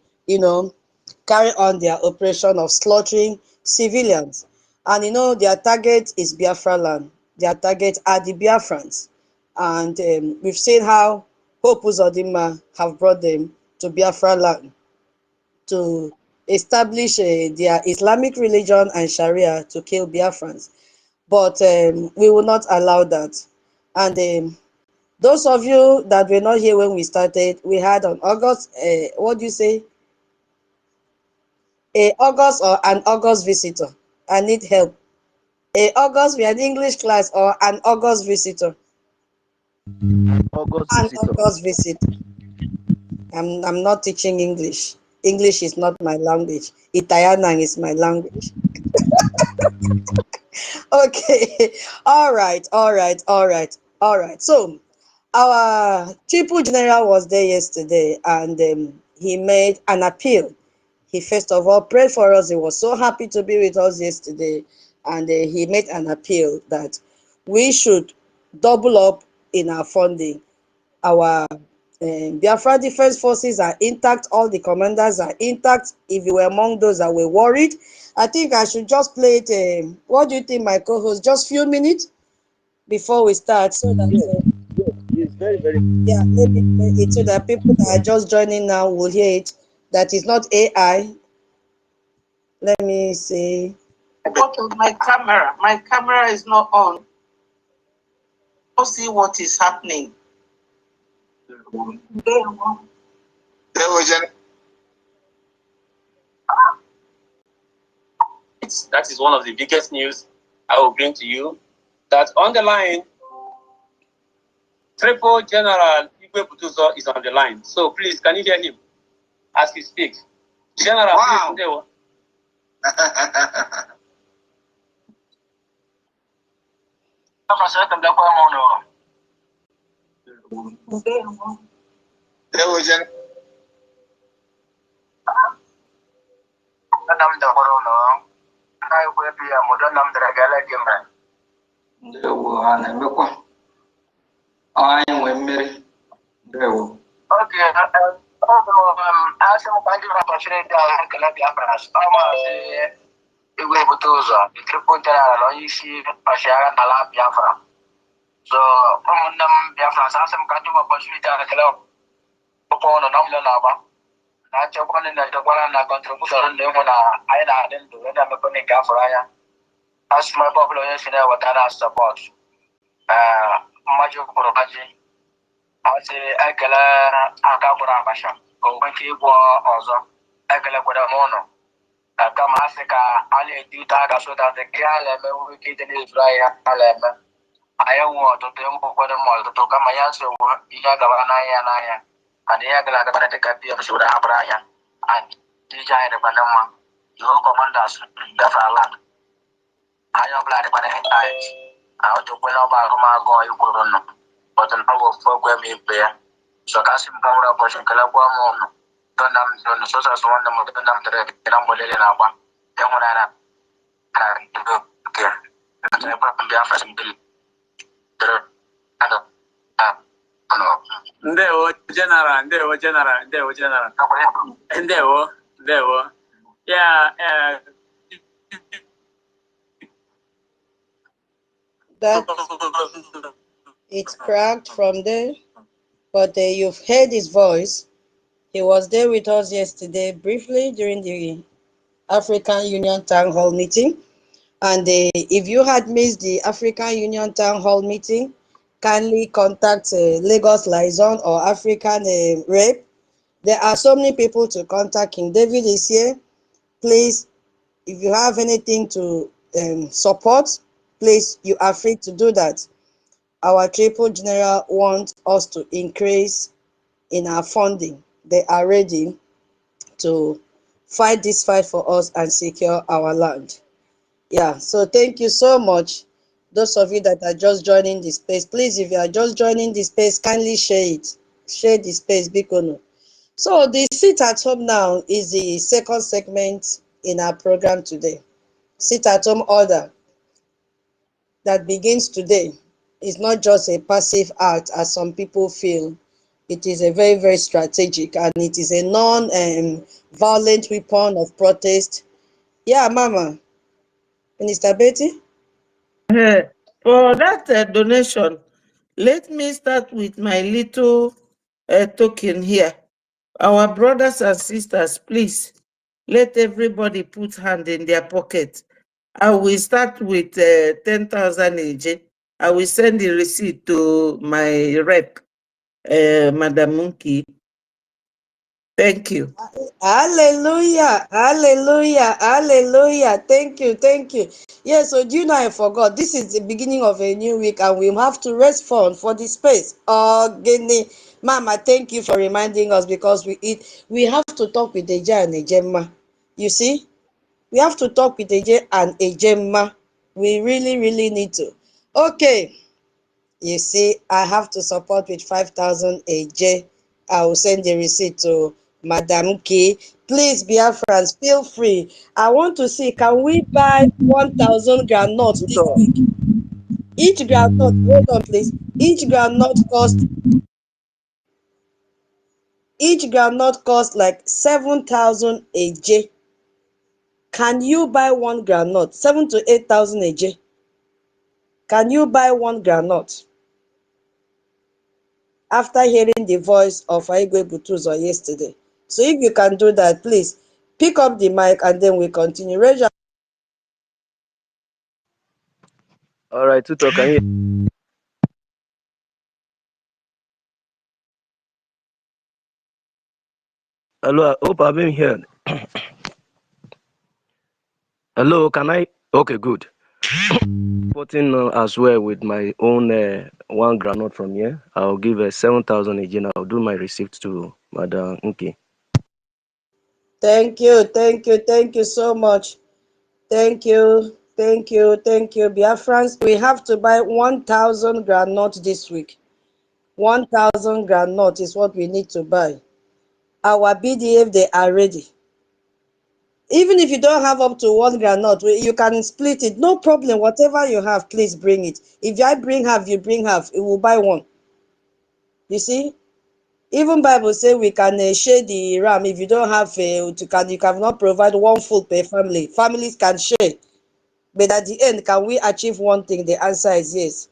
Speaker 1: carry on their operation of slaughtering civilians. And their target is Biafra land. Their target are the Biafrans. And we've seen how Hope Uzodinma have brought them to Biafra land to establish their Islamic religion and Sharia to kill Biafrans. But we will not allow that. And those of you that were not here when we started, we had on August, what do you say? August or an August visitor. I need help. August, we had English class or an August visitor.
Speaker 8: August
Speaker 1: An
Speaker 8: visitor.
Speaker 1: August visitor. I'm not teaching English. English is not my language. Italian is my language. Okay. All right. So our triple general was there yesterday, and he made an appeal. He first of all prayed for us. He was so happy to be with us yesterday, and he made an appeal that we should double up in our funding. Our Biafra Defense Forces are intact. All the commanders are intact. If you were among those that were worried, I think I should just play it. What do you think, my co-host? Just few minutes before we start, so that
Speaker 8: Yes, it's very, very.
Speaker 1: yeah, let me play it so that people that are just joining now will hear it. That is not AI. Let me see.
Speaker 10: My camera. My camera is not on. I'll see what is happening.
Speaker 2: That is one of the biggest news I will bring to you. That on the line, Triple General Igwe Butuzo is on the line. So please, can you hear him as he speaks? General, wow. Please,
Speaker 7: asị m ka ndị opportunity ahụ ekele Biafra ọmazi igwe ebute ụzọ the triple general onye isi ọchịagha n'ala Biafra. So ụmụnne m Biafra asị m ka ndị opportunity ahụ ekele ụkwụ ụnụ na ọmụle na-agba na nchekwa ndị na-echekwara na contribution ndị ịhụ na anyị na-adị ndụ wee na-emepe nke afọrọ anya. Asị m ebe ọbụla onye si na-eweta na support mmaji kwuru maji asị ekele aka gwụrụ abacha ka o nwee ike ịgwọ ọzọ ekelekwere m ụnụ kama asị ka a na-eti ụta aka sota dị ka a na-eme nwere ike ịdị n'ezuru anyị a na-eme anyị nwee ọtụtụ enwekwere m ọtụtụ kama ya nsogbu ihe gabara n'anya n'anya and ihe gara agabara dịka pm soro hapụrụ anya and ije anyị dịkwana mma ihu kọmandas gafere land anya ọbụla dịkwana anyị ọtụkwela ọba agụmagụ ikwuru nọ ọtụ na ọbụ ofu ogwe m ikpe ya so ka asị m ka nwere ụbọchị kelekwa m ụnụ dọnam sosas nwanne m dọnam tere na mgbelele na-agba ịhụnanya na nke Biafra mbili
Speaker 2: ndewo general ndewo yeah
Speaker 1: That it cracked from there, but you've heard his voice. He was there with us yesterday briefly during the African Union Town Hall meeting. And if you had missed the African Union Town Hall meeting, kindly contact Lagos Liaison or African Rep. There are so many people to contact. King David is here. Please, if you have anything to support, please, you are free to do that. Our Triple General wants us to increase in our funding. They are ready to fight this fight for us and secure our land. Yeah, so thank you so much. Those of you that are just joining the space, please, if you are just joining the space, kindly share it. Share the space, Bikono. So the sit at home now is the second segment in our program today. Sit at home order that begins today is not just a passive act as some people feel. It is a very, very strategic, and it is a non-violent weapon of protest. Yeah, Mama. Minister Betty?
Speaker 9: For that donation, let me start with my little token here. Our brothers and sisters, please, let everybody put hand in their pocket. I will start with 10,000 AJ. I will send the receipt to my rep, Madam Munki. Thank you.
Speaker 1: Hallelujah, hallelujah, hallelujah. Thank you, thank you. Yes, so do you know I forgot? This is the beginning of a new week and we have to raise funds for the space. Oh, Guinea. Mama, thank you for reminding us because we have to talk with Eja and Ejemma. You see? We have to talk with Eje and Ejemma. We really, really need to. Okay. You see, I have to support with 5,000 AJ. I will send the receipt to Madam K. Please, Biafrans, feel free. I want to see, can we buy 1,000 groundnuts this week? Each groundnut, hold on please. Each groundnut cost like 7,000 AJ. Can you buy one groundnut? 7,000 to 8,000 AJ. Can you buy one groundnut? After hearing the voice of Aigwe Butuzo yesterday. So if you can do that, please pick up the mic and then we continue. Raise
Speaker 8: All right, Tuto, can you? Hello, I hope I've been heard. Hello, can I? Okay, good. Putting as well with my own one granite from here. I'll give 7,000 again. I'll do my receipt to Madam Nke.
Speaker 1: Thank you, thank you, thank you so much. Thank you, thank you, thank you. Biafrans, we have to buy 1,000 groundnut this week. 1,000 groundnut is what we need to buy. Our BDF, they are ready. Even if you don't have up to 1 groundnut, you can split it. No problem. Whatever you have, please bring it. If I bring half, you bring half. It will buy one. You see? Even Bible say we can share the ram if you don't have you cannot provide one food per family. Families can share, but at the end, can we achieve one thing? The answer is yes.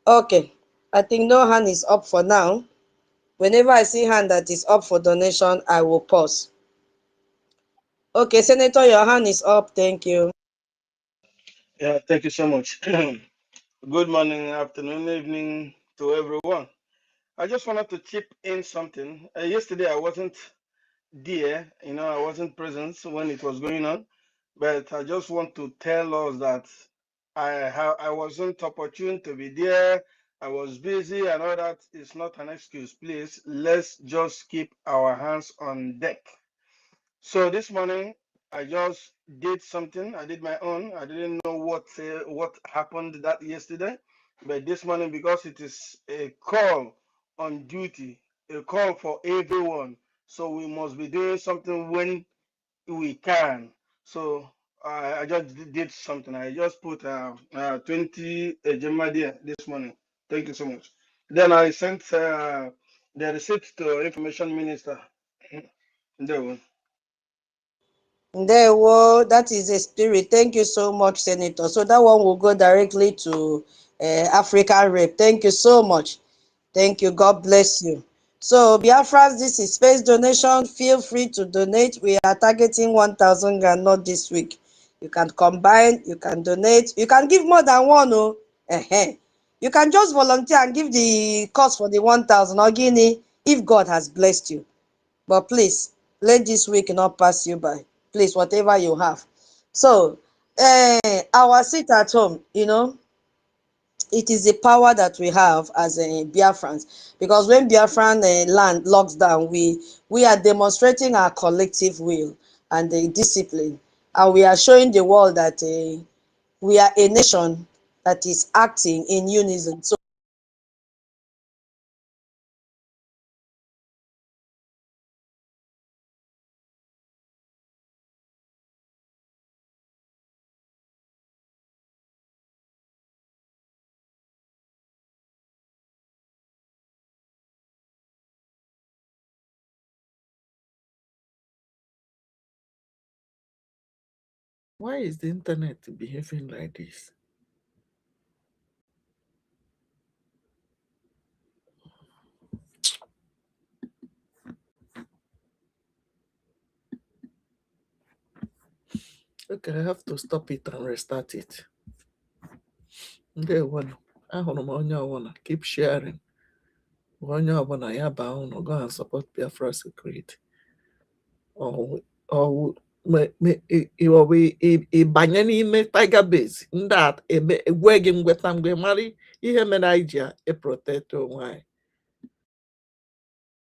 Speaker 1: Okay, I think no hand is up for now. Whenever I see hand that is up for donation, I will pause. Okay, Senator, your hand is up. Thank you.
Speaker 3: Yeah, thank you so much. Good morning, afternoon, evening to everyone. I just wanted to chip in something. Yesterday, I wasn't there, I wasn't present when it was going on, but I just want to tell us that I wasn't opportune to be there. I was busy and all that. It's not an excuse. Please, let's just keep our hands on deck. So this morning, I just did something. I did my own. I didn't know what happened that yesterday, but this morning, because it is a call on duty, a call for everyone, so we must be doing something when we can. So I just did something. I just put 20 Gemma there this morning. Thank you so much. Then I sent the receipt to Information Minister. There.
Speaker 1: There, well, that is a spirit. Thank you so much, Senator. So that one will go directly to African Rep. Thank you so much. Thank you. God bless you. So, Biafras, this is space donation. Feel free to donate. We are targeting 1,000 Ghana not this week. You can combine, you can donate, you can give more than one. Oh, you can just volunteer and give the cost for the 1,000 or guinea if God has blessed you. But please, let this week not pass you by. Please, whatever you have. So, our seat at home, it is the power that we have as Biafrans. Because when Biafran land locks down, we are demonstrating our collective will and the discipline. And we are showing the world that we are a nation that is acting in unison. So
Speaker 4: Why is the internet behaving like this? Okay, I have to stop it and restart it. Okay, one. Keep sharing. Go and support Biafra Security. Ịbanye n'ime Tiger Base ndị a egwe gị ngweta mgbe mara ihe mere anyị ji eprotect onwe anyị.